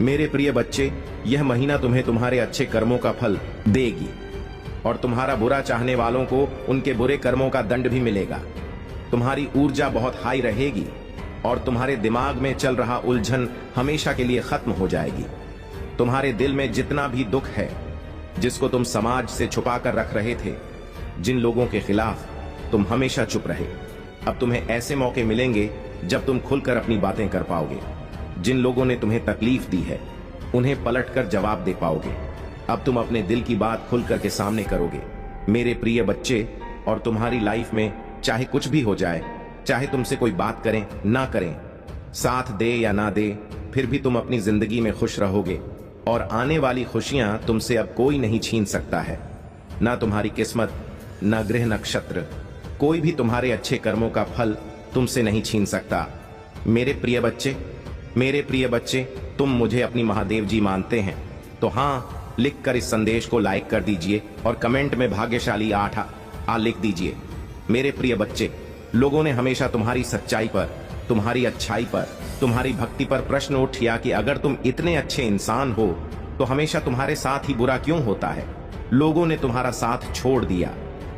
मेरे प्रिय बच्चे, यह महीना तुम्हें तुम्हारे अच्छे कर्मों का फल देगी और तुम्हारा बुरा चाहने वालों को उनके बुरे कर्मों का दंड भी मिलेगा। तुम्हारी ऊर्जा बहुत हाई रहेगी और तुम्हारे दिमाग में चल रहा उलझन हमेशा के लिए खत्म हो जाएगी। तुम्हारे दिल में जितना भी दुख है, जिसको तुम समाज से छुपा कर रख रहे थे, जिन लोगों के खिलाफ तुम हमेशा चुप रहे, अब तुम्हें ऐसे मौके मिलेंगे जब तुम खुलकर अपनी बातें कर पाओगे। जिन लोगों ने तुम्हें तकलीफ दी है, उन्हें पलटकर जवाब दे पाओगे। अब तुम अपने दिल की बात खुलकर के सामने करोगे। मेरे प्रिय बच्चे, और तुम्हारी लाइफ में चाहे कुछ भी हो जाए, चाहे तुमसे कोई बात करें ना करें, साथ दे या ना दे, फिर भी तुम अपनी जिंदगी में खुश रहोगे और आने वाली खुशियां तुमसे अब कोई नहीं छीन सकता है। ना तुम्हारी किस्मत, ना ग्रह नक्षत्र, कोई भी तुम्हारे अच्छे कर्मों का फल तुमसे नहीं छीन सकता। मेरे प्रिय बच्चे, तुम मुझे अपनी महादेव जी मानते हैं तो हाँ लिखकर इस संदेश को लाइक कर दीजिए और कमेंट में भाग्यशाली 8 लिख दीजिए। मेरे प्रिय बच्चे, लोगों ने हमेशा तुम्हारी सच्चाई पर, तुम्हारी अच्छाई पर, तुम्हारी भक्ति पर प्रश्न उठाया कि अगर तुम इतने अच्छे इंसान हो तो हमेशा तुम्हारे साथ ही बुरा क्यों होता है। लोगों ने तुम्हारा साथ छोड़ दिया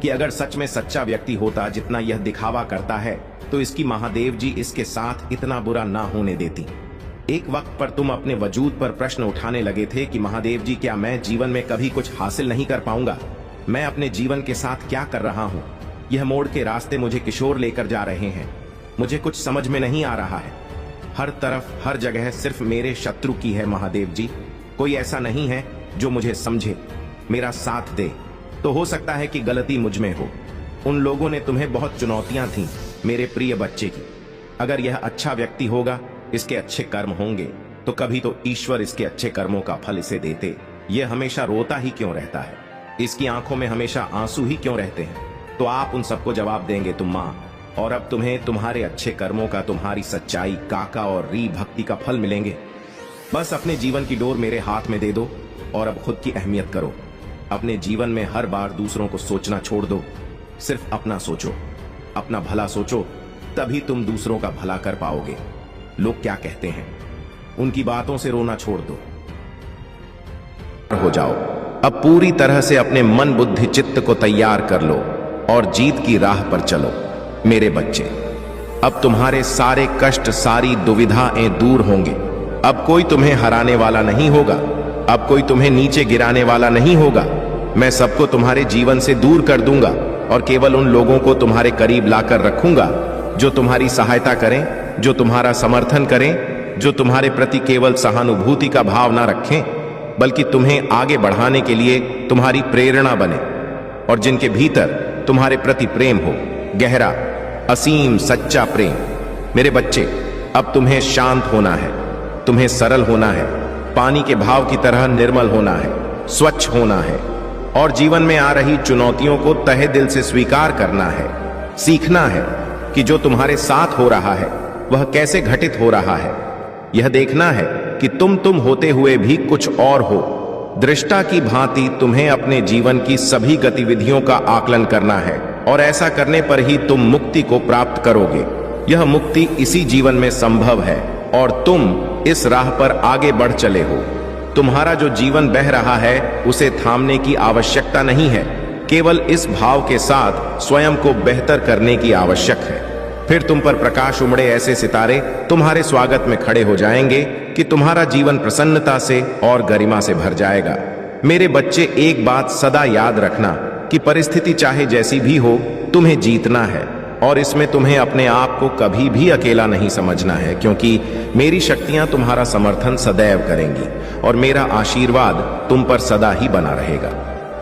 कि अगर सच में सच्चा व्यक्ति होता जितना यह दिखावा करता है तो इसकी महादेव जी इसके साथ इतना बुरा ना होने देती। एक वक्त पर तुम अपने वजूद पर प्रश्न उठाने लगे थे कि महादेव जी, क्या मैं जीवन में कभी कुछ हासिल नहीं कर पाऊंगा? मैं अपने जीवन के साथ क्या कर रहा हूँ? यह मोड़ के रास्ते मुझे किशोर लेकर जा रहे हैं, मुझे कुछ समझ में नहीं आ रहा है। हर तरफ, हर जगह सिर्फ मेरे शत्रु की है महादेव जी। कोई ऐसा नहीं है जो मुझे समझे, मेरा साथ दे। तो हो सकता है कि गलती मुझ में हो। उन लोगों ने तुम्हें बहुत चुनौतियां थीं मेरे प्रिय बच्चे की। अगर यह अच्छा व्यक्ति होगा, इसके अच्छे कर्म होंगे, तो कभी तो ईश्वर इसके अच्छे कर्मों का फल इसे देते। यह हमेशा रोता ही क्यों रहता है? इसकी आंखों में हमेशा आंसू ही क्यों रहते हैं? तो आप उन सबको जवाब देंगे तुम माँ, और अब तुम्हें तुम्हारे अच्छे कर्मों का, तुम्हारी सच्चाई, काका और री भक्ति का फल मिलेंगे। बस अपने जीवन की डोर मेरे हाथ में दे दो और अब खुद की अहमियत करो। अपने जीवन में हर बार दूसरों को सोचना छोड़ दो, सिर्फ अपना सोचो, अपना भला सोचो, तभी तुम दूसरों का भला कर पाओगे। लोग क्या कहते हैं, उनकी बातों से रोना छोड़ दो, हो जाओ। अब पूरी तरह से अपने मन, बुद्धि, चित्त को तैयार कर लो और जीत की राह पर चलो। मेरे बच्चे, अब तुम्हारे सारे कष्ट, सारी दुविधाएं दूर होंगे। अब कोई तुम्हें हराने वाला नहीं होगा, अब कोई तुम्हें नीचे गिराने वाला नहीं होगा। मैं सबको तुम्हारे जीवन से दूर कर दूंगा और केवल उन लोगों को तुम्हारे करीब लाकर रखूंगा जो तुम्हारी सहायता करें, जो तुम्हारा समर्थन करें, जो तुम्हारे प्रति केवल सहानुभूति का भाव ना रखें, बल्कि तुम्हें आगे बढ़ाने के लिए तुम्हारी प्रेरणा बने, और जिनके भीतर तुम्हारे प्रति प्रेम हो, गहरा, असीम, सच्चा प्रेम। मेरे बच्चे, अब तुम्हें शांत होना है, तुम्हें सरल होना है, पानी के भाव की तरह निर्मल होना है, स्वच्छ होना है, और जीवन में आ रही चुनौतियों को तहे दिल से स्वीकार करना है। सीखना है कि जो तुम्हारे साथ हो रहा है वह कैसे घटित हो रहा है। यह देखना है कि तुम होते हुए भी कुछ और हो। दृष्टा की भांति तुम्हें अपने जीवन की सभी गतिविधियों का आकलन करना है, और ऐसा करने पर ही तुम मुक्ति को प्राप्त करोगे। यह मुक्ति इसी जीवन में संभव है और तुम इस राह पर आगे बढ़ चले हो। तुम्हारा जो जीवन बह रहा है उसे थामने की आवश्यकता नहीं है, केवल इस भाव के साथ स्वयं को बेहतर करने की आवश्यक है। फिर तुम पर प्रकाश उमड़े ऐसे सितारे तुम्हारे स्वागत में खड़े हो जाएंगे कि तुम्हारा जीवन प्रसन्नता से और गरिमा से भर जाएगा। मेरे बच्चे, एक बात सदा याद रखना कि परिस्थिति चाहे जैसी भी हो, तुम्हें जीतना है और इसमें तुम्हें अपने आप को कभी भी अकेला नहीं समझना है, क्योंकि मेरी शक्तियां तुम्हारा समर्थन सदैव करेंगी और मेरा आशीर्वाद तुम पर सदा ही बना रहेगा।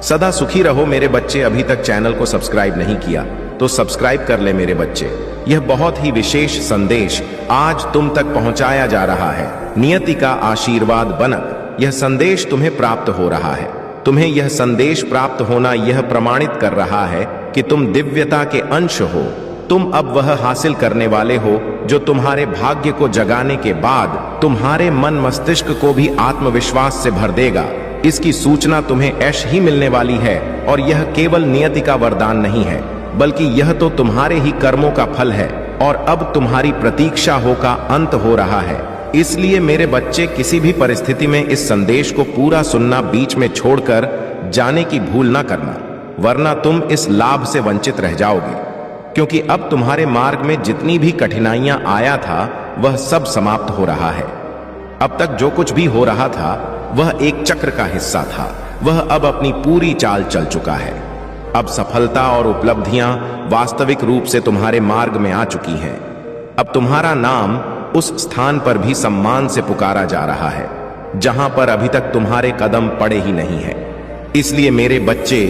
सदा सुखी रहो मेरे बच्चे। अभी तक चैनल को सब्सक्राइब नहीं किया तो सब्सक्राइब कर ले मेरे बच्चे। यह बहुत ही विशेष संदेश आज तुम तक पहुंचाया जा रहा है। नियति का आशीर्वाद बनक यह संदेश तुम्हें प्राप्त हो रहा है। तुम्हें यह संदेश प्राप्त होना यह प्रमाणित कर रहा है कि तुम दिव्यता के अंश हो। तुम अब वह हासिल करने वाले हो जो तुम्हारे भाग्य को जगाने के बाद तुम्हारे मन मस्तिष्क को भी आत्मविश्वास से भर देगा। इसकी सूचना तुम्हें ऐश ही मिलने वाली है और यह केवल नियति का वरदान नहीं है, बल्कि यह तो तुम्हारे ही कर्मों का फल है और अब तुम्हारी प्रतीक्षा हो का अंत हो रहा है। इसलिए मेरे बच्चे, किसी भी परिस्थिति में इस संदेश को पूरा सुनना बीच में छोड़कर जाने की भूल ना करना, वरना तुम इस लाभ से वंचित रह जाओगे। क्योंकि अब तुम्हारे मार्ग में जितनी भी कठिनाइयां आया था वह सब समाप्त हो रहा है। अब तक जो कुछ भी हो रहा था वह एक चक्र का हिस्सा था। वह अब अपनी पूरी चाल चल चुका है। अब सफलता और उपलब्धियां वास्तविक रूप से तुम्हारे मार्ग में आ चुकी हैं। अब तुम्हारा नाम उस स्थान पर भी सम्मान से पुकारा जा रहा है जहां पर अभी तक तुम्हारे कदम पड़े ही नहीं है। इसलिए मेरे बच्चे,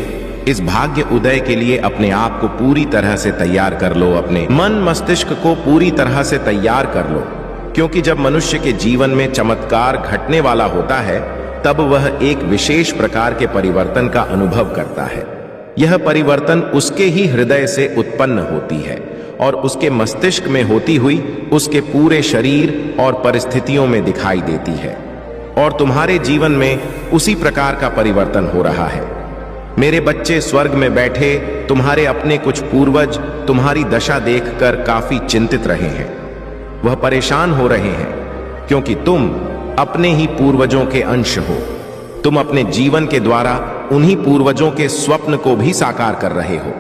इस भाग्य उदय के लिए अपने आप को पूरी तरह से तैयार कर लो। अपने मन मस्तिष्क को पूरी तरह से तैयार कर लो, क्योंकि जब मनुष्य के जीवन में चमत्कार घटने वाला होता है तब वह एक विशेष प्रकार के परिवर्तन का अनुभव करता है। यह परिवर्तन उसके ही हृदय से उत्पन्न होती है और उसके मस्तिष्क में होती हुई उसके पूरे शरीर और परिस्थितियों में दिखाई देती है। और तुम्हारे जीवन में उसी प्रकार का परिवर्तन हो रहा है। मेरे बच्चे, स्वर्ग में बैठे तुम्हारे अपने कुछ पूर्वज तुम्हारी दशा देखकर काफी चिंतित रहे हैं। वह परेशान हो रहे हैं क्योंकि तुम अपने ही पूर्वजों के अंश हो। तुम अपने जीवन के द्वारा उन्हीं पूर्वजों के स्वप्न को भी साकार कर रहे हो।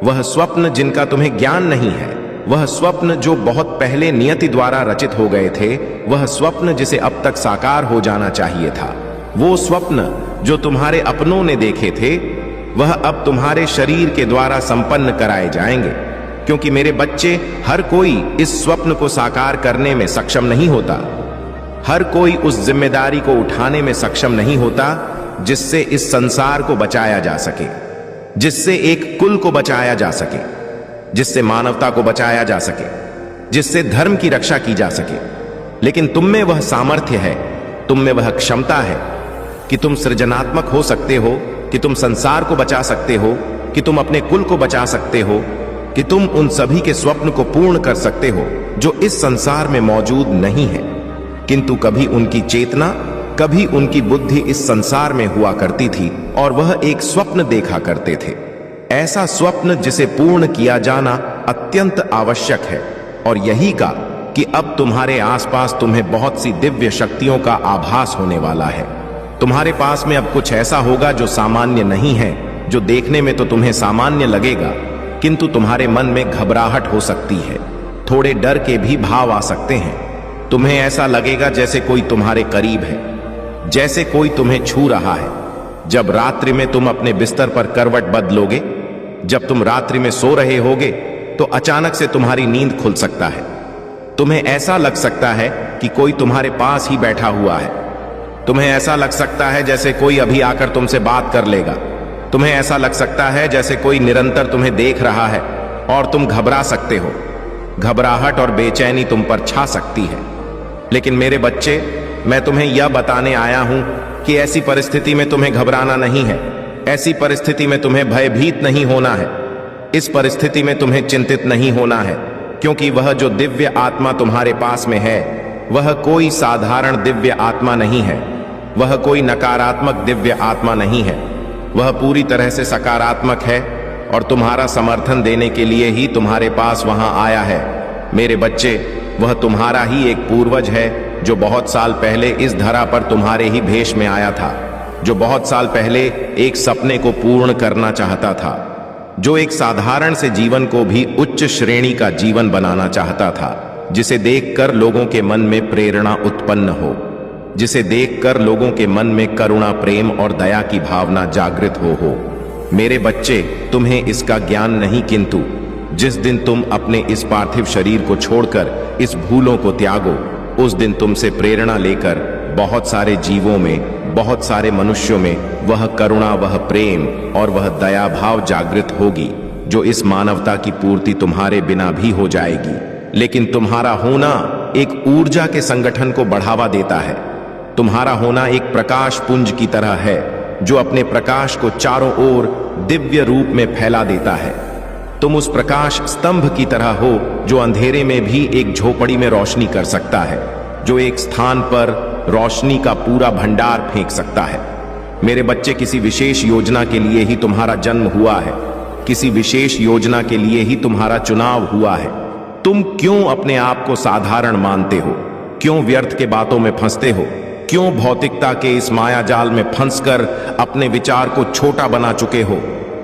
वह स्वप्न जिनका तुम्हें ज्ञान नहीं है, वह स्वप्न जो बहुत पहले नियति द्वारा रचित हो गए थे, वह स्वप्न जिसे अब तक साकार हो जाना चाहिए था, वो स्वप्न जो तुम्हारे अपनों ने देखे थे, वह अब तुम्हारे शरीर के द्वारा संपन्न कराए जाएंगे। क्योंकि मेरे बच्चे, हर कोई इस स्वप्न को साकार करने में सक्षम नहीं होता। हर कोई उस जिम्मेदारी को उठाने में सक्षम नहीं होता जिससे इस संसार को बचाया जा सके, जिससे एक कुल को बचाया जा सके, जिससे मानवता को बचाया जा सके, जिससे धर्म की रक्षा की जा सके। लेकिन तुम में वह सामर्थ्य है, तुम में वह क्षमता है कि तुम सृजनात्मक हो सकते हो, कि तुम संसार को बचा सकते हो, कि तुम अपने कुल को बचा सकते हो, कि तुम उन सभी के स्वप्न को पूर्ण कर सकते हो जो इस संसार में मौजूद नहीं है, किंतु कभी उनकी चेतना, कभी उनकी बुद्धि इस संसार में हुआ करती थी और वह एक स्वप्न देखा करते थे। ऐसा स्वप्न जिसे पूर्ण किया जाना अत्यंत आवश्यक है। और यही का कि अब तुम्हारे आसपास तुम्हें बहुत सी दिव्य शक्तियों का आभास होने वाला है। तुम्हारे पास में अब कुछ ऐसा होगा जो सामान्य नहीं है, जो देखने में तो तुम्हें सामान्य लगेगा, किंतु तुम्हारे मन में घबराहट हो सकती है, थोड़े डर के भी भाव आ सकते हैं। तुम्हें ऐसा लगेगा जैसे कोई तुम्हारे करीब है, जैसे कोई तुम्हें छू रहा है। जब रात्रि में तुम अपने बिस्तर पर करवट बदलोगे, जब तुम रात्रि में सो रहे होगे, तो अचानक से तुम्हारी नींद खुल सकता है। तुम्हें ऐसा लग सकता है कि कोई तुम्हारे पास ही बैठा हुआ है। तुम्हें ऐसा लग सकता है जैसे कोई अभी आकर तुमसे बात कर लेगा। तुम्हें ऐसा लग सकता है जैसे कोई निरंतर तुम्हें देख रहा है और तुम घबरा सकते हो। घबराहट और बेचैनी तुम पर छा सकती है। लेकिन मेरे बच्चे, मैं तुम्हें यह बताने आया हूं कि ऐसी परिस्थिति में तुम्हें घबराना नहीं है। ऐसी परिस्थिति में तुम्हें भयभीत नहीं होना है। इस परिस्थिति में तुम्हें चिंतित नहीं होना है, क्योंकि वह जो दिव्य आत्मा तुम्हारे पास में है, वह कोई साधारण दिव्य आत्मा नहीं है। वह कोई नकारात्मक दिव्य आत्मा नहीं है। वह पूरी तरह से सकारात्मक है और तुम्हारा समर्थन देने के लिए ही तुम्हारे पास वहां आया है। मेरे बच्चे, वह तुम्हारा ही एक पूर्वज है जो बहुत साल पहले इस धरा पर तुम्हारे ही भेष में आया था, जो बहुत साल पहले एक सपने को पूर्ण करना चाहता था, जो एक साधारण से जीवन को भी उच्च श्रेणी का जीवन बनाना चाहता था, जिसे देखकर लोगों के मन में प्रेरणा उत्पन्न हो, जिसे देखकर लोगों के मन में करुणा, प्रेम और दया की भावना जागृत हो। मेरे बच्चे, तुम्हें इसका ज्ञान नहीं, किंतु जिस दिन तुम अपने इस पार्थिव शरीर को छोड़कर इस भूलों को त्यागो, उस दिन तुमसे प्रेरणा लेकर बहुत सारे जीवों में, बहुत सारे मनुष्यों में वह करुणा, वह प्रेम और वह दया भाव जागृत होगी, जो इस मानवता की पूर्ति तुम्हारे बिना भी हो जाएगी। लेकिन तुम्हारा होना एक ऊर्जा के संगठन को बढ़ावा देता है। तुम्हारा होना एक प्रकाश पुंज की तरह है, जो अपने प्रकाश को चारों ओर दिव्य रूप में फैला देता है। तुम उस प्रकाश स्तंभ की तरह हो, जो अंधेरे में भी एक झोपड़ी में रोशनी कर सकता है, जो एक स्थान पर रोशनी का पूरा भंडार फेंक सकता है। मेरे बच्चे, किसी विशेष योजना के लिए ही तुम्हारा जन्म हुआ है, किसी विशेष योजना के लिए ही तुम्हारा चुनाव हुआ है। तुम क्यों अपने आप को साधारण मानते हो? क्यों व्यर्थ के बातों में फंसते हो? क्यों भौतिकता के इस माया जाल में फंसकर अपने विचार को छोटा बना चुके हो?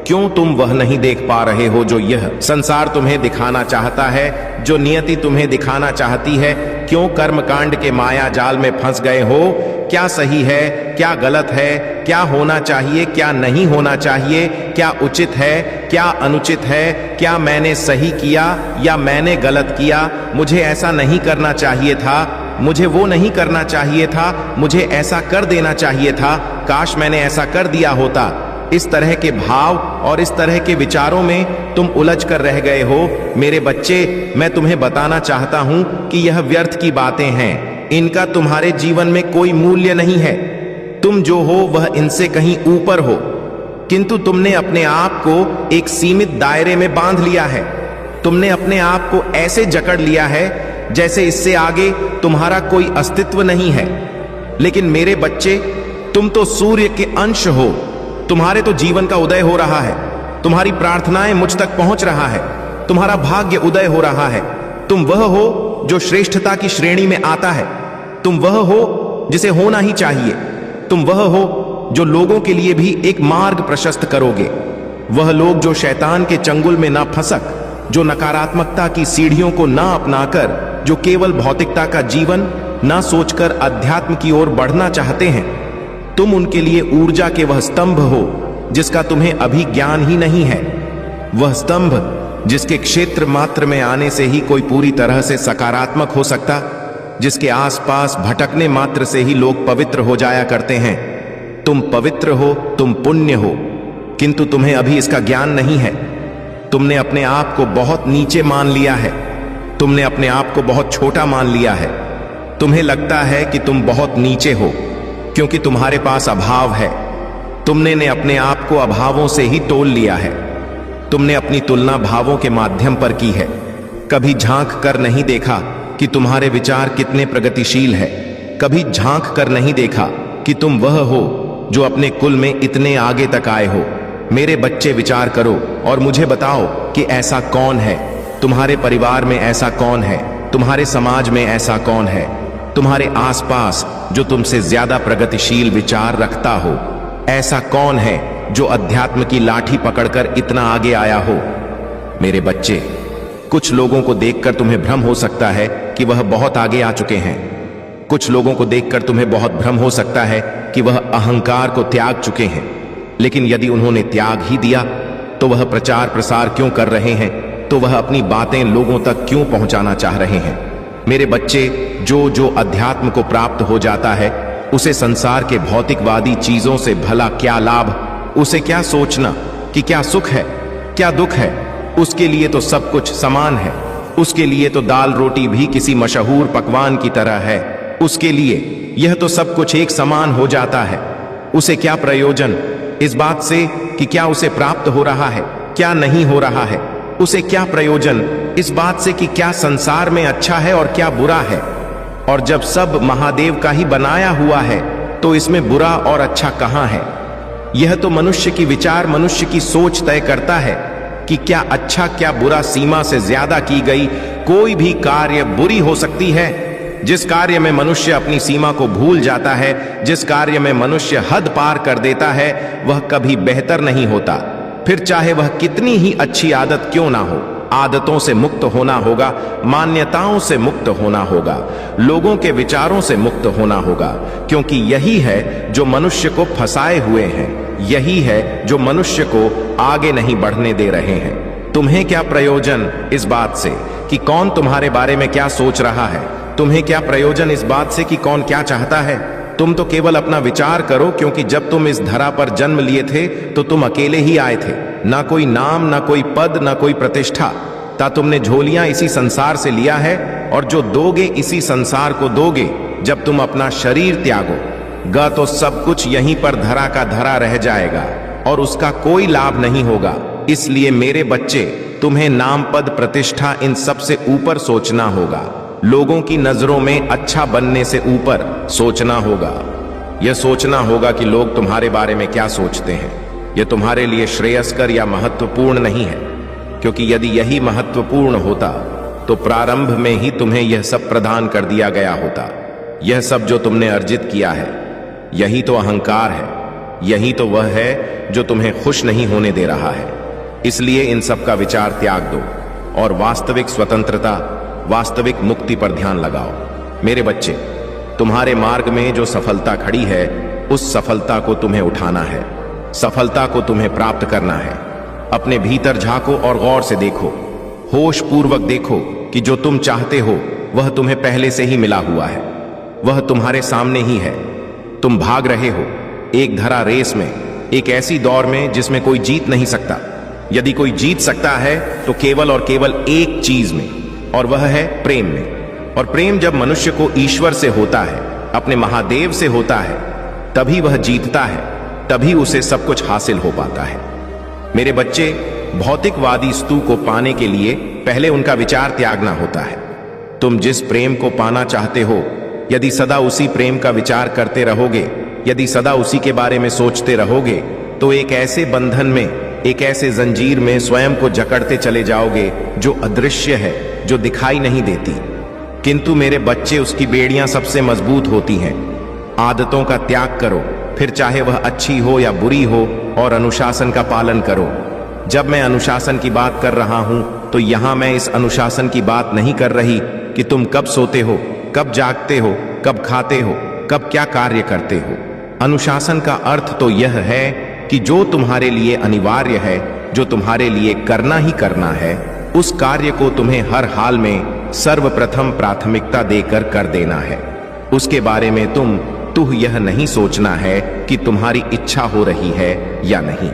क्यों तुम वह नहीं देख पा रहे हो जो यह संसार तुम्हें दिखाना चाहता है, जो नियति तुम्हें दिखाना चाहती है? क्यों कर्मकांड के माया जाल में फंस गए हो? क्या सही है, क्या गलत है, क्या होना चाहिए, क्या नहीं होना चाहिए, क्या उचित है, क्या अनुचित है, क्या मैंने सही किया या मैंने गलत किया, मुझे ऐसा नहीं करना चाहिए था, मुझे वो नहीं करना चाहिए था, मुझे ऐसा कर देना चाहिए था, काश मैंने ऐसा कर दिया होता। इस तरह के भाव और इस तरह के विचारों में तुम उलझ कर रह गए हो। मेरे बच्चे, मैं तुम्हें बताना चाहता हूं कि यह व्यर्थ की बातें हैं। इनका तुम्हारे जीवन में कोई मूल्य नहीं है। तुम जो हो वह इनसे कहीं ऊपर हो, किंतु तुमने अपने आप को एक सीमित दायरे में बांध लिया है। तुमने अपने आप को ऐसे जकड़ लिया है जैसे इससे आगे तुम्हारा कोई अस्तित्व नहीं है। लेकिन मेरे बच्चे, तुम तो सूर्य के अंश हो। तुम्हारे तो जीवन का उदय हो रहा है, तुम्हारी प्रार्थनाएं मुझ तक पहुंच रहा है, तुम्हारा भाग्य उदय हो रहा है। तुम वह हो जो श्रेष्ठता की श्रेणी में आता है। तुम वह हो जिसे होना ही चाहिए। तुम वह हो जो लोगों के लिए भी एक मार्ग प्रशस्त करोगे। वह लोग जो शैतान के चंगुल में ना फंसक, जो नकारात्मकता की सीढ़ियों को ना अपनाकर, जो केवल भौतिकता का जीवन ना सोचकर अध्यात्म की ओर बढ़ना चाहते हैं। तुम उनके लिए ऊर्जा के वह स्तंभ हो जिसका तुम्हें अभी ज्ञान ही नहीं है। वह स्तंभ जिसके क्षेत्र मात्र में आने से ही कोई पूरी तरह से सकारात्मक हो सकता, जिसके आसपास भटकने मात्र से ही लोग पवित्र हो जाया करते हैं। तुम पवित्र हो, तुम पुण्य हो, किंतु तुम्हें अभी इसका ज्ञान नहीं है। तुमने अपने आप को बहुत नीचे मान लिया है। तुमने अपने आप को बहुत छोटा मान लिया है। तुम्हें लगता है कि तुम बहुत नीचे हो क्योंकि तुम्हारे पास अभाव है। तुमने ने अपने आप को अभावों से ही तोल लिया है। तुमने अपनी तुलना भावों के माध्यम पर की है। कभी झांक कर नहीं देखा कि तुम्हारे विचार कितने प्रगतिशील है। कभी झांक कर नहीं देखा कि तुम वह हो जो अपने कुल में इतने आगे तक आए हो। मेरे बच्चे, विचार करो और मुझे बताओ कि ऐसा कौन है तुम्हारे परिवार में, ऐसा कौन है तुम्हारे समाज में, ऐसा कौन है तुम्हारे आसपास जो तुमसे ज्यादा प्रगतिशील विचार रखता हो। ऐसा कौन है जो अध्यात्म की लाठी पकड़कर इतना आगे आया हो। मेरे बच्चे, कुछ लोगों को देखकर तुम्हें भ्रम हो सकता है कि वह बहुत आगे आ चुके हैं। कुछ लोगों को देखकर तुम्हें बहुत भ्रम हो सकता है कि वह अहंकार को त्याग चुके हैं। लेकिन यदि उन्होंने त्याग ही दिया तो वह प्रचार प्रसार क्यों कर रहे हैं? तो वह अपनी बातें लोगों तक क्यों पहुंचाना चाह रहे हैं? मेरे बच्चे, जो अध्यात्म को प्राप्त हो जाता है उसे संसार के भौतिकवादी चीजों से भला क्या लाभ? उसे क्या सोचना कि क्या सुख है, क्या दुख है? उसके लिए तो सब कुछ समान है। उसके लिए तो दाल रोटी भी किसी मशहूर पकवान की तरह है। उसके लिए यह तो सब कुछ एक समान हो जाता है। उसे क्या प्रयोजन इस बात से कि क्या उसे प्राप्त हो रहा है, क्या नहीं हो रहा है? उसे क्या प्रयोजन इस बात से कि क्या संसार में अच्छा है और क्या बुरा है? और जब सब महादेव का ही बनाया हुआ है तो इसमें बुरा और अच्छा कहां है? यह तो मनुष्य की विचार, मनुष्य की सोच तय करता है कि क्या अच्छा क्या बुरा। सीमा से ज्यादा की गई कोई भी कार्य बुरी हो सकती है। जिस कार्य में मनुष्य अपनी सीमा को भूल जाता है, जिस कार्य में मनुष्य हद पार कर देता है, वह कभी बेहतर नहीं होता। फिर चाहे वह कितनी ही अच्छी आदत क्यों ना हो। आदतों से मुक्त होना होगा, मान्यताओं से मुक्त होना होगा, लोगों के विचारों से मुक्त होना होगा, क्योंकि यही है जो मनुष्य को फंसाए हुए हैं। यही है जो मनुष्य को आगे नहीं बढ़ने दे रहे हैं। तुम्हें क्या प्रयोजन इस बात से कि कौन तुम्हारे बारे में क्या सोच रहा है? तुम्हें क्या प्रयोजन इस बात से कि कौन क्या चाहता है? तुम तो केवल अपना विचार करो, क्योंकि जब तुम इस धरा पर जन्म लिए थे तो तुम अकेले ही आए थे। ना कोई नाम, ना कोई पद, ना कोई प्रतिष्ठा। ता तुमने झोलियां इसी संसार से लिया है, और जो दोगे इसी संसार को दोगे जब तुम अपना शरीर त्यागो। तो सब कुछ यहीं पर धरा का धरा रह जाएगा और उसका कोई लाभ नहीं होगा। इसलिए मेरे बच्चे, तुम्हें नाम, पद, प्रतिष्ठा, इन सब से ऊपर सोचना होगा। लोगों की नजरों में अच्छा बनने से ऊपर सोचना होगा। यह सोचना होगा कि लोग तुम्हारे बारे में क्या सोचते हैं। यह तुम्हारे लिए श्रेयस्कर या महत्वपूर्ण नहीं है, क्योंकि यदि यही महत्वपूर्ण होता तो प्रारंभ में ही तुम्हें यह सब प्रदान कर दिया गया होता। यह सब जो तुमने अर्जित किया है, यही तो अहंकार है। यही तो वह है जो तुम्हें खुश नहीं होने दे रहा है। इसलिए इन सब का विचार त्याग दो और वास्तविक स्वतंत्रता, वास्तविक मुक्ति पर ध्यान लगाओ। मेरे बच्चे, तुम्हारे मार्ग में जो सफलता खड़ी है, उस सफलता को तुम्हें उठाना है। सफलता को तुम्हें प्राप्त करना है। अपने भीतर झांको और गौर से देखो, होश पूर्वक देखो कि जो तुम चाहते हो वह तुम्हें पहले से ही मिला हुआ है। वह तुम्हारे सामने ही है। तुम भाग रहे हो एक धरा रेस में, एक ऐसी दौड़ में जिसमें कोई जीत नहीं सकता। यदि कोई जीत सकता है तो केवल और केवल एक चीज में, और वह है प्रेम में। और प्रेम जब मनुष्य को ईश्वर से होता है, अपने महादेव से होता है, तभी वह जीतता है, तभी उसे सब कुछ हासिल हो पाता है। मेरे बच्चे, भौतिकवादी स्तु को पाने के लिए पहले उनका विचार त्यागना होता है। तुम जिस प्रेम को पाना चाहते हो, यदि सदा उसी प्रेम का विचार करते रहोगे, यदि सदा उसी के बारे में सोचते रहोगे, तो एक ऐसे बंधन में, एक ऐसे जंजीर में स्वयं को जकड़ते चले जाओगे जो अदृश्य है, जो दिखाई नहीं देती। किंतु मेरे बच्चे, उसकी बेड़ियां सबसे मजबूत होती हैं। आदतों का त्याग करो, फिर चाहे वह अच्छी हो या बुरी हो, और अनुशासन का पालन करो। जब मैं अनुशासन की बात कर रहा हूं तो यहां मैं इस अनुशासन की बात नहीं कर रही कि तुम कब सोते हो, कब जागते हो, कब खाते हो, कब क्या कार्य करते हो। अनुशासन का अर्थ तो यह है कि जो तुम्हारे लिए अनिवार्य है, जो तुम्हारे लिए करना ही करना है, उस कार्य को तुम्हें हर हाल में सर्वप्रथम प्राथमिकता देकर कर देना है। उसके बारे में तुम यह नहीं सोचना है कि तुम्हारी इच्छा हो रही है या नहीं।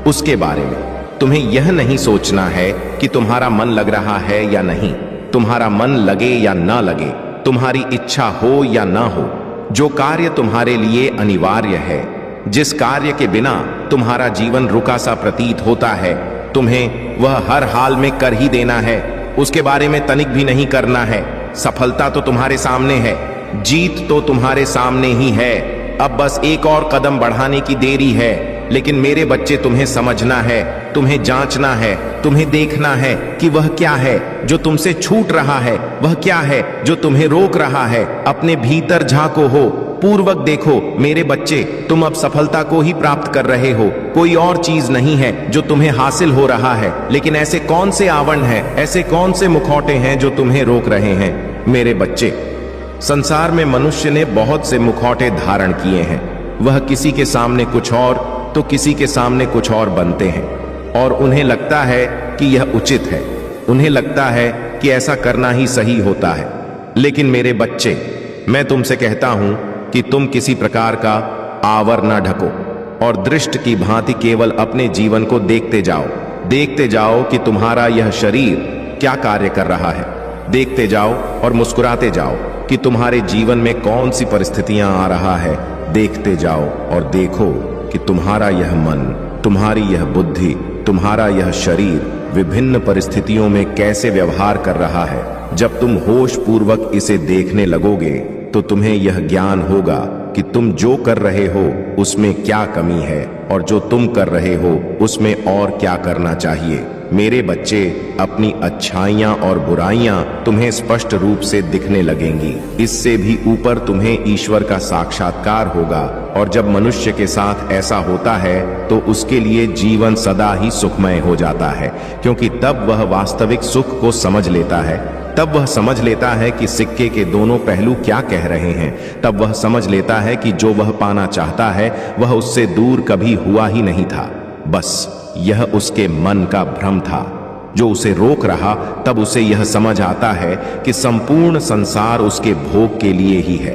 उसके बारे में तुम्हें यह नहीं सोचना है कि तुम्हारा मन लग रहा है या नहीं। तुम्हारा मन लगे या ना लगे, तुम्हारी इच्छा हो या ना हो, जो कार्य तुम्हारे लिए अनिवार्य है, जिस कार्य के बिना तुम्हारा जीवन रुका सा प्रतीत होता है, तुम्हें वह हर हाल में कर ही देना है। उसके बारे में तनिक भी नहीं करना है। सफलता तो तुम्हारे सामने है, जीत तो तुम्हारे सामने ही है। अब बस एक और कदम बढ़ाने की देरी है। लेकिन मेरे बच्चे, तुम्हें समझना है, तुम्हें जांचना है, तुम्हें देखना है कि वह क्या है जो तुमसे छूट रहा है, वह क्या है जो तुम्हें रोक रहा है। अपने भीतर झांको, हो पूर्वक देखो। मेरे बच्चे, तुम अब सफलता को ही प्राप्त कर रहे हो, कोई और चीज नहीं है जो तुम्हें हासिल हो रहा है। लेकिन ऐसे कौन से आवरण हैं, ऐसे कौन से मुखौटे हैं जो तुम्हें रोक रहे हैं? मेरे बच्चे, संसार में मनुष्य ने बहुत से मुखौटे धारण किए हैं। वह किसी के सामने कुछ और तो किसी के सामने कुछ और बनते हैं, और उन्हें लगता है कि यह उचित है, उन्हें लगता है कि ऐसा करना ही सही होता है। लेकिन मेरे बच्चे, मैं तुमसे कहता हूं कि तुम किसी प्रकार का आवर न ढको और दृष्ट की भांति केवल अपने जीवन को देखते जाओ। देखते जाओ कि तुम्हारा यह शरीर क्या कार्य कर रहा है। देखते जाओ और मुस्कुराते जाओ कि तुम्हारे जीवन में कौन सी परिस्थितियां आ रहा है। देखते जाओ और देखो कि तुम्हारा यह मन, तुम्हारी यह बुद्धि, तुम्हारा यह शरीर विभिन्न परिस्थितियों में कैसे व्यवहार कर रहा है। जब तुम होश पूर्वक इसे देखने लगोगे तो तुम्हें यह ज्ञान होगा कि तुम जो कर रहे हो उसमें क्या कमी है, और जो तुम कर रहे हो उसमें और क्या करना चाहिए। मेरे बच्चे, अपनी अच्छाइयां और बुराइयां तुम्हें स्पष्ट रूप से दिखने लगेंगी। इससे भी ऊपर तुम्हें ईश्वर का साक्षात्कार होगा, और जब मनुष्य के साथ ऐसा होता है तो उसके लिए जीवन सदा ही सुखमय हो जाता है, क्योंकि तब वह वास्तविक सुख को समझ लेता है। तब वह समझ लेता है कि सिक्के के दोनों पहलू क्या कह रहे हैं। तब वह समझ लेता है कि जो वह पाना चाहता है वह उससे दूर कभी हुआ ही नहीं था, बस यह उसके मन का भ्रम था। जो उसे रोक रहा, तब उसे यह समझ आता है कि संपूर्ण संसार उसके भोग के लिए ही है।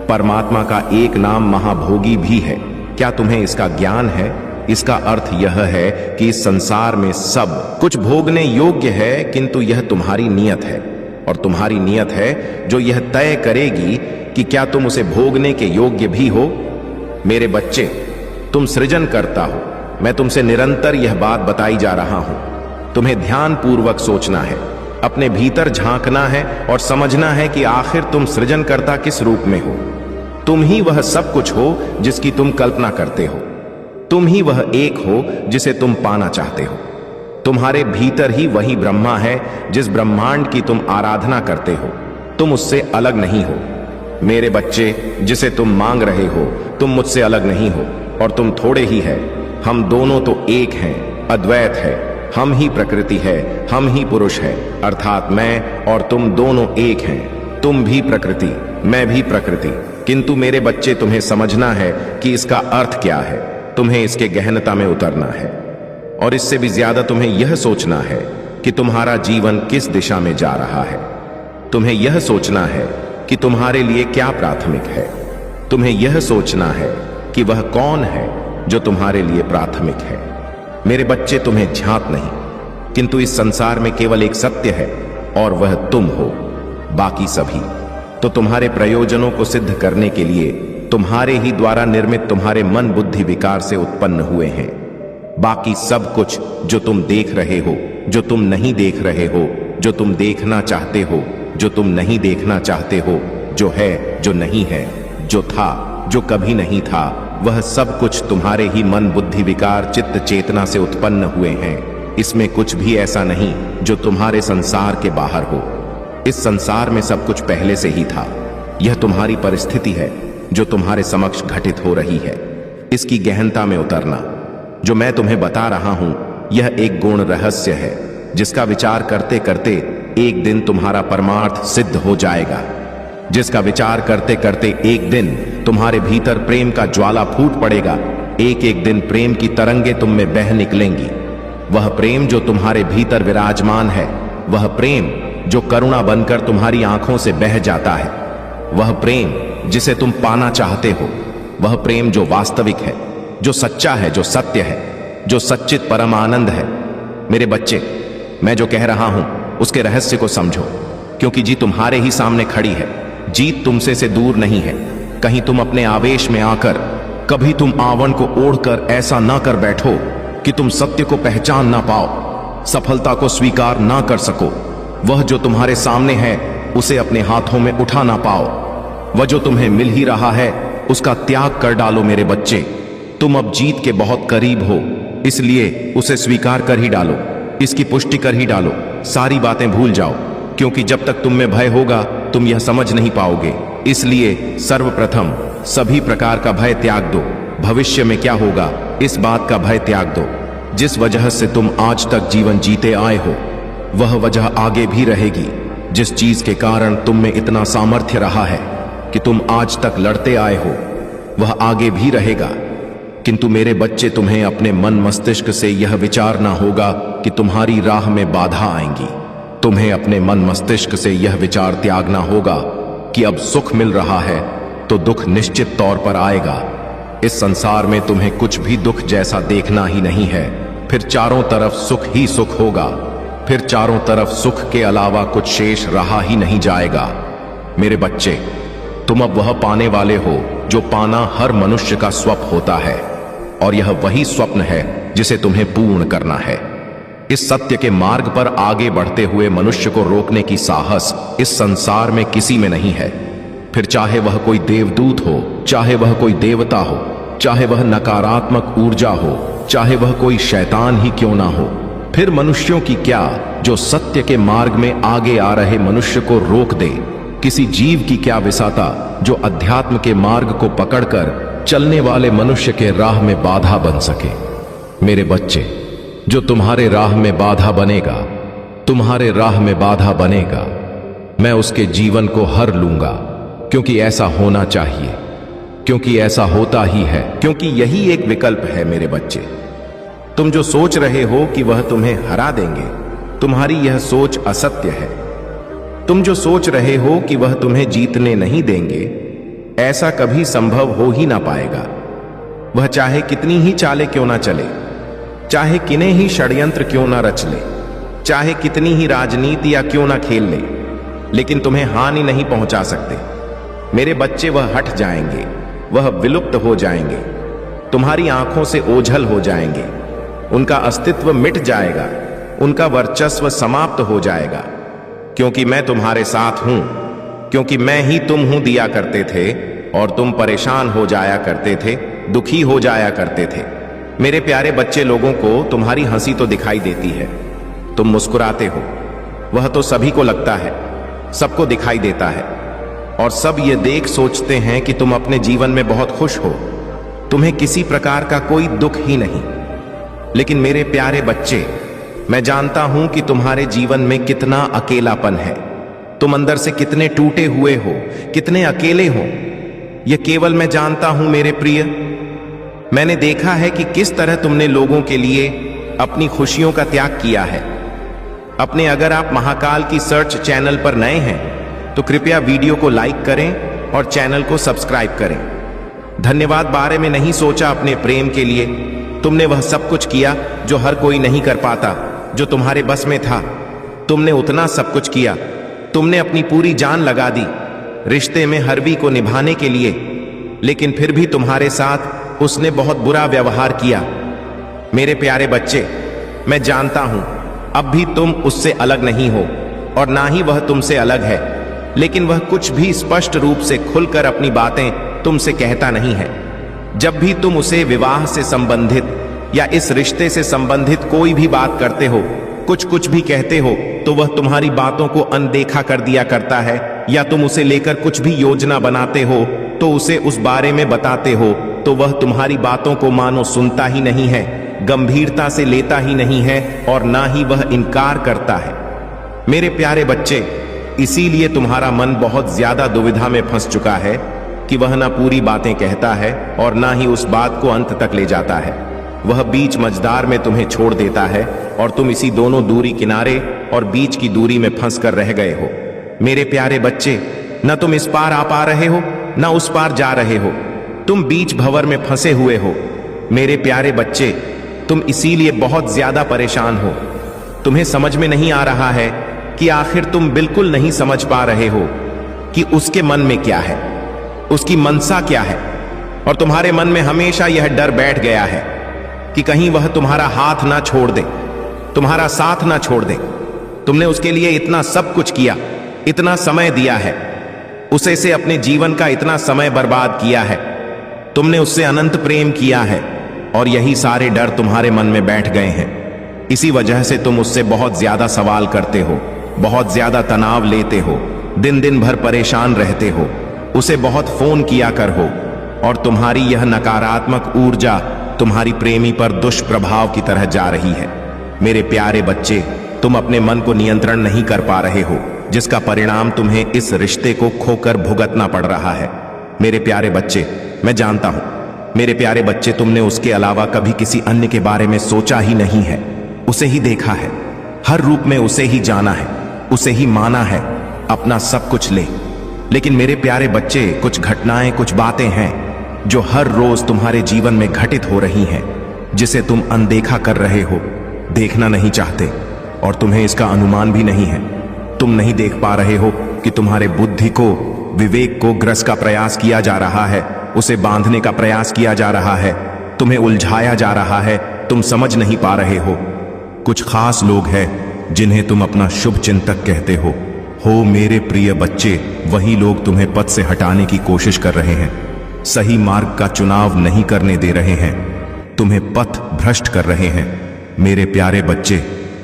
परमात्मा का एक नाम महाभोगी भी है। क्या तुम्हें इसका ज्ञान है? इसका अर्थ यह है कि इस संसार में सब कुछ भोगने योग्य है, किंतु यह तुम्हारी नियत है, और तुम्हारी नियत है जो यह तय करेगी कि क्या तुम उसे भोगने के योग्य भी हो। मेरे बच्चे, तुम सृजन करता हो। मैं तुमसे निरंतर यह बात बताई जा रहा हूं। तुम्हें ध्यान पूर्वक सोचना है, अपने भीतर झांकना है और समझना है कि आखिर तुम सृजनकर्ता किस रूप में हो। तुम ही वह सब कुछ हो जिसकी तुम कल्पना करते हो। तुम ही वह एक हो जिसे तुम पाना चाहते हो। तुम्हारे भीतर ही वही ब्रह्मा है जिस ब्रह्मांड की तुम आराधना करते हो। तुम उससे अलग नहीं हो। मेरे बच्चे, जिसे तुम मांग रहे हो, तुम मुझसे अलग नहीं हो, और तुम थोड़े ही है। हम दोनों तो एक हैं, अद्वैत है। हम ही प्रकृति है, हम ही पुरुष है, अर्थात मैं और तुम दोनों एक हैं। तुम भी प्रकृति, मैं भी प्रकृति। किंतु मेरे बच्चे, तुम्हें समझना है कि इसका अर्थ क्या है। तुम्हें इसके गहनता में उतरना है, और इससे भी ज्यादा तुम्हें यह सोचना है कि तुम्हारा जीवन किस दिशा में जा रहा है। तुम्हें यह सोचना है कि तुम्हारे लिए क्या प्राथमिक है। तुम्हें यह सोचना है कि वह कौन है जो तुम्हारे लिए प्राथमिक है। मेरे बच्चे, तुम्हें झांक नहीं, किंतु इस संसार में केवल एक सत्य है, और वह तुम हो। बाकी सभी तो तुम्हारे प्रयोजनों को सिद्ध करने के लिए तुम्हारे ही द्वारा निर्मित तुम्हारे मन बुद्धि विकार से उत्पन्न हुए हैं। बाकी सब कुछ जो तुम देख रहे हो, जो तुम नहीं देख रहे हो, जो तुम देखना चाहते हो, जो तुम नहीं देखना चाहते हो, जो है, जो नहीं है, जो था, जो कभी नहीं था, वह सब कुछ तुम्हारे ही मन बुद्धि विकार चित्त चेतना से उत्पन्न हुए हैं। इसमें कुछ भी ऐसा नहीं जो तुम्हारे संसार के बाहर हो। इस संसार में सब कुछ पहले से ही था। यह तुम्हारी परिस्थिति है जो तुम्हारे समक्ष घटित हो रही है। इसकी गहनता में उतरना। जो मैं तुम्हें बता रहा हूं, यह एक गौण रहस्य है जिसका विचार करते करते एक दिन तुम्हारा परमार्थ सिद्ध हो जाएगा। जिसका विचार करते करते एक दिन तुम्हारे भीतर प्रेम का ज्वाला फूट पड़ेगा। एक एक दिन प्रेम की तरंगे तुम में बह निकलेंगी। वह प्रेम जो तुम्हारे भीतर विराजमान है, वह प्रेम जो करुणा बनकर तुम्हारी आंखों से बह जाता है, वह प्रेम जिसे तुम पाना चाहते हो, वह प्रेम जो वास्तविक है, जो सच्चा है, जो सत्य है, जो सच्चित परम आनंद है। मेरे बच्चे, मैं जो कह रहा हूं उसके रहस्य को समझो, क्योंकि जीत तुम्हारे ही सामने खड़ी है। जीत तुमसे से दूर नहीं है। कहीं तुम अपने आवेश में आकर कभी तुम आवन को ओढ़कर ऐसा ना कर बैठो कि तुम सत्य को पहचान ना पाओ, सफलता को स्वीकार ना कर सको। वह जो तुम्हारे सामने है उसे अपने हाथों में उठा ना पाओ। वह जो तुम्हें मिल ही रहा है उसका त्याग कर डालो। मेरे बच्चे, तुम अब जीत के बहुत करीब हो, इसलिए उसे स्वीकार कर ही डालो, इसकी पुष्टि कर ही डालो। सारी बातें भूल जाओ, क्योंकि जब तक तुम में भय होगा तुम यह समझ नहीं पाओगे। इसलिए सर्वप्रथम सभी प्रकार का भय त्याग दो। भविष्य में क्या होगा इस बात का भय त्याग दो। जिस वजह से तुम आज तक जीवन जीते आए हो, वह वजह आगे भी रहेगी। जिस चीज के कारण तुम में इतना सामर्थ्य रहा है कि तुम आज तक लड़ते आए हो, वह आगे भी रहेगा। किंतु मेरे बच्चे, तुम्हें अपने मन मस्तिष्क से यह विचारना होगा कि तुम्हारी राह में बाधा आएंगी। तुम्हें अपने मन मस्तिष्क से यह विचार त्यागना होगा कि अब सुख मिल रहा है तो दुख निश्चित तौर पर आएगा। इस संसार में तुम्हें कुछ भी दुख जैसा देखना ही नहीं है। फिर चारों तरफ सुख ही सुख होगा। फिर चारों तरफ सुख के अलावा कुछ शेष रहा ही नहीं जाएगा। मेरे बच्चे, तुम अब वह पाने वाले हो जो पाना हर मनुष्य का स्वप्न होता है, और यह वही स्वप्न है जिसे तुम्हें पूर्ण करना है। इस सत्य के मार्ग पर आगे बढ़ते हुए मनुष्य को रोकने की साहस इस संसार में किसी में नहीं है। फिर चाहे वह कोई देवदूत हो, चाहे वह कोई देवता हो, चाहे वह नकारात्मक ऊर्जा हो, चाहे वह कोई शैतान ही क्यों ना हो। फिर मनुष्यों की क्या जो सत्य के मार्ग में आगे आ रहे मनुष्य को रोक दे। किसी जीव की क्या विसाता जो अध्यात्म के मार्ग को पकड़कर चलने वाले मनुष्य के राह में बाधा बन सके। मेरे बच्चे, जो तुम्हारे राह में बाधा बनेगा, तुम्हारे राह में बाधा बनेगा, मैं उसके जीवन को हर लूंगा, क्योंकि ऐसा होना चाहिए, क्योंकि ऐसा होता ही है, क्योंकि यही एक विकल्प है। मेरे बच्चे, तुम जो सोच रहे हो कि वह तुम्हें हरा देंगे, तुम्हारी यह सोच असत्य है। तुम जो सोच रहे हो कि वह तुम्हें जीतने नहीं देंगे, ऐसा कभी संभव हो ही ना पाएगा। वह चाहे कितनी ही चालें क्यों ना चले, चाहे किन्ने ही षड्यंत्र क्यों ना रच ले, चाहे कितनी ही राजनीति या क्यों ना खेल ले, लेकिन तुम्हें हानि नहीं पहुंचा सकते। मेरे बच्चे वह हट जाएंगे, वह विलुप्त हो जाएंगे, तुम्हारी आंखों से ओझल हो जाएंगे, उनका अस्तित्व मिट जाएगा, उनका वर्चस्व समाप्त हो जाएगा। क्योंकि मैं तुम्हारे साथ हूं, क्योंकि मैं ही तुम हूं दिया करते थे और तुम परेशान हो जाया करते थे, दुखी हो जाया करते थे। मेरे प्यारे बच्चे लोगों को तुम्हारी हंसी तो दिखाई देती है, तुम मुस्कुराते हो, वह तो सभी को लगता है, सबको दिखाई देता है, और सब ये देख सोचते हैं कि तुम अपने जीवन में बहुत खुश हो, तुम्हें किसी प्रकार का कोई दुख ही नहीं। लेकिन मेरे प्यारे बच्चे, मैं जानता हूं कि तुम्हारे जीवन में कितना अकेलापन है, तुम अंदर से कितने टूटे हुए हो, कितने अकेले हो। यह केवल मैं जानता हूं मेरे प्रिय। मैंने देखा है कि किस तरह तुमने लोगों के लिए अपनी खुशियों का त्याग किया है। अगर आप महाकाल की सर्च चैनल पर नए हैं तो कृपया वीडियो को लाइक करें और चैनल को सब्सक्राइब करें। धन्यवाद बारे में नहीं सोचा अपने प्रेम के लिए। तुमने वह सब कुछ किया जो हर कोई नहीं कर पाता, जो तुम्हारे बस में था। तुमने उतना सब कुछ किया, तुमने अपनी पूरी जान लगा दी रिश्ते में हरवी को निभाने के लिए, लेकिन फिर भी तुम्हारे साथ उसने बहुत बुरा व्यवहार किया। मेरे प्यारे बच्चे, मैं जानता हूं अब भी तुम उससे अलग नहीं हो और ना ही वह तुमसे अलग है, लेकिन वह कुछ भी स्पष्ट रूप से खुलकर अपनी बातें तुमसे कहता नहीं है। जब भी तुम उसे विवाह से संबंधित या इस रिश्ते से संबंधित कोई भी बात करते हो, कुछ भी कहते हो, तो वह तुम्हारी बातों को अनदेखा कर दिया करता है, या तुम उसे लेकर कुछ भी योजना बनाते हो तो उसे उस बारे में बताते हो तो वह तुम्हारी बातों को मानो सुनता ही नहीं है, गंभीरता से लेता ही नहीं है, और ना ही वह इनकार करता है। मेरे प्यारे बच्चे, इसीलिए तुम्हारा मन बहुत ज्यादा दुविधा में फंस चुका है कि वह ना पूरी बातें कहता है और ना ही उस बात को अंत तक ले जाता है। वह बीच मझदार में तुम्हें छोड़ देता है और तुम इसी दोनों दूरी किनारे और बीच की दूरी में फंस कर रह गए हो। मेरे प्यारे बच्चे, न तुम इस पार आ पा रहे हो न उस पार जा रहे हो, तुम बीच भंवर में फंसे हुए हो। मेरे प्यारे बच्चे, तुम इसीलिए बहुत ज्यादा परेशान हो। तुम्हें समझ में नहीं आ रहा है कि आखिर तुम बिल्कुल नहीं समझ पा रहे हो कि उसके मन में क्या है, उसकी मनसा क्या है, और तुम्हारे मन में हमेशा यह डर बैठ गया है कि कहीं वह तुम्हारा हाथ ना छोड़ दे, तुम्हारा साथ ना छोड़ दे। तुमने उसके लिए इतना सब कुछ किया, इतना समय दिया है, उसे से अपने जीवन का इतना समय बर्बाद किया है, तुमने उससे अनंत प्रेम किया है, और यही सारे डर तुम्हारे मन में बैठ गए हैं। इसी वजह से तुम उससे बहुत ज्यादा सवाल करते हो, बहुत ज्यादा तनाव लेते हो, दिन भर परेशान रहते हो, उसे बहुत फोन किया कर हो, और तुम्हारी यह नकारात्मक ऊर्जा तुम्हारी प्रेमी पर दुष्प्रभाव की तरह जा रही है। मेरे प्यारे बच्चे, तुम अपने मन को नियंत्रण नहीं कर पा रहे हो, जिसका परिणाम तुम्हें इस रिश्ते को खोकर भुगतना पड़ रहा है। मेरे प्यारे बच्चे, मैं जानता हूं, मेरे प्यारे बच्चे, तुमने उसके अलावा कभी किसी अन्य के बारे में सोचा ही नहीं है, उसे ही देखा है, हर रूप में उसे ही जाना है, उसे ही माना है, अपना सब कुछ ले। लेकिन मेरे प्यारे बच्चे, कुछ घटनाएं, कुछ बातें हैं जो हर रोज तुम्हारे जीवन में घटित हो रही हैं, जिसे तुम अनदेखा कर रहे हो, देखना नहीं चाहते, और तुम्हें इसका अनुमान भी नहीं है। तुम नहीं देख पा रहे हो कि तुम्हारे बुद्धि को, विवेक को ग्रस का प्रयास किया जा रहा है, उसे बांधने का प्रयास किया जा रहा है, तुम्हें उलझाया जा रहा है, तुम समझ नहीं पा रहे हो। कुछ खास लोग हैं जिन्हें तुम अपना शुभ चिंतक कहते हो मेरे प्रिय बच्चे, वही लोग तुम्हें पथ से हटाने की कोशिश कर रहे हैं, सही मार्ग का चुनाव नहीं करने दे रहे हैं, तुम्हें पथ भ्रष्ट कर रहे हैं। मेरे प्यारे बच्चे,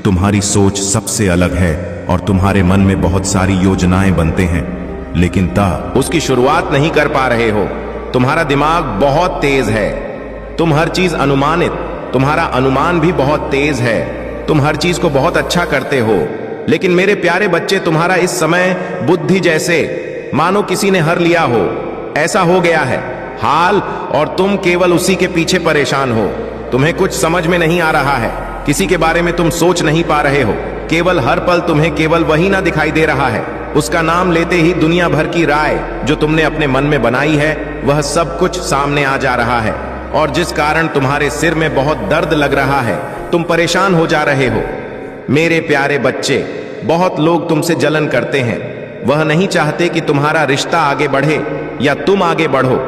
तुम्हारी सोच सबसे अलग है और तुम्हारे मन में बहुत सारी योजनाएं बनते हैं, लेकिन उसकी शुरुआत नहीं कर पा रहे हो। तुम्हारा दिमाग बहुत तेज है, तुम हर चीज अनुमानित, तुम्हारा अनुमान भी बहुत तेज है, तुम हर चीज को बहुत अच्छा करते हो। लेकिन मेरे प्यारे बच्चे, तुम्हारा इस समय बुद्धि जैसे मानो किसी ने हर लिया हो, ऐसा हो गया है हाल, और तुम केवल उसी के पीछे परेशान हो। तुम्हें कुछ समझ में नहीं आ रहा है, किसी के बारे में तुम सोच नहीं पा रहे हो, केवल हर पल तुम्हें केवल वही ना दिखाई दे रहा है, उसका नाम लेते ही दुनिया भर की राय जो तुमने अपने मन में बनाई है वह सब कुछ सामने आ जा रहा है, और जिस कारण तुम्हारे सिर में बहुत दर्द लग रहा है, तुम परेशान हो जा रहे हो। मेरे प्यारे बच्चे, बहुत लोग तुमसे जलन करते हैं, वह नहीं चाहते कि तुम्हारा रिश्ता आगे बढ़े या तुम आगे बढ़ो।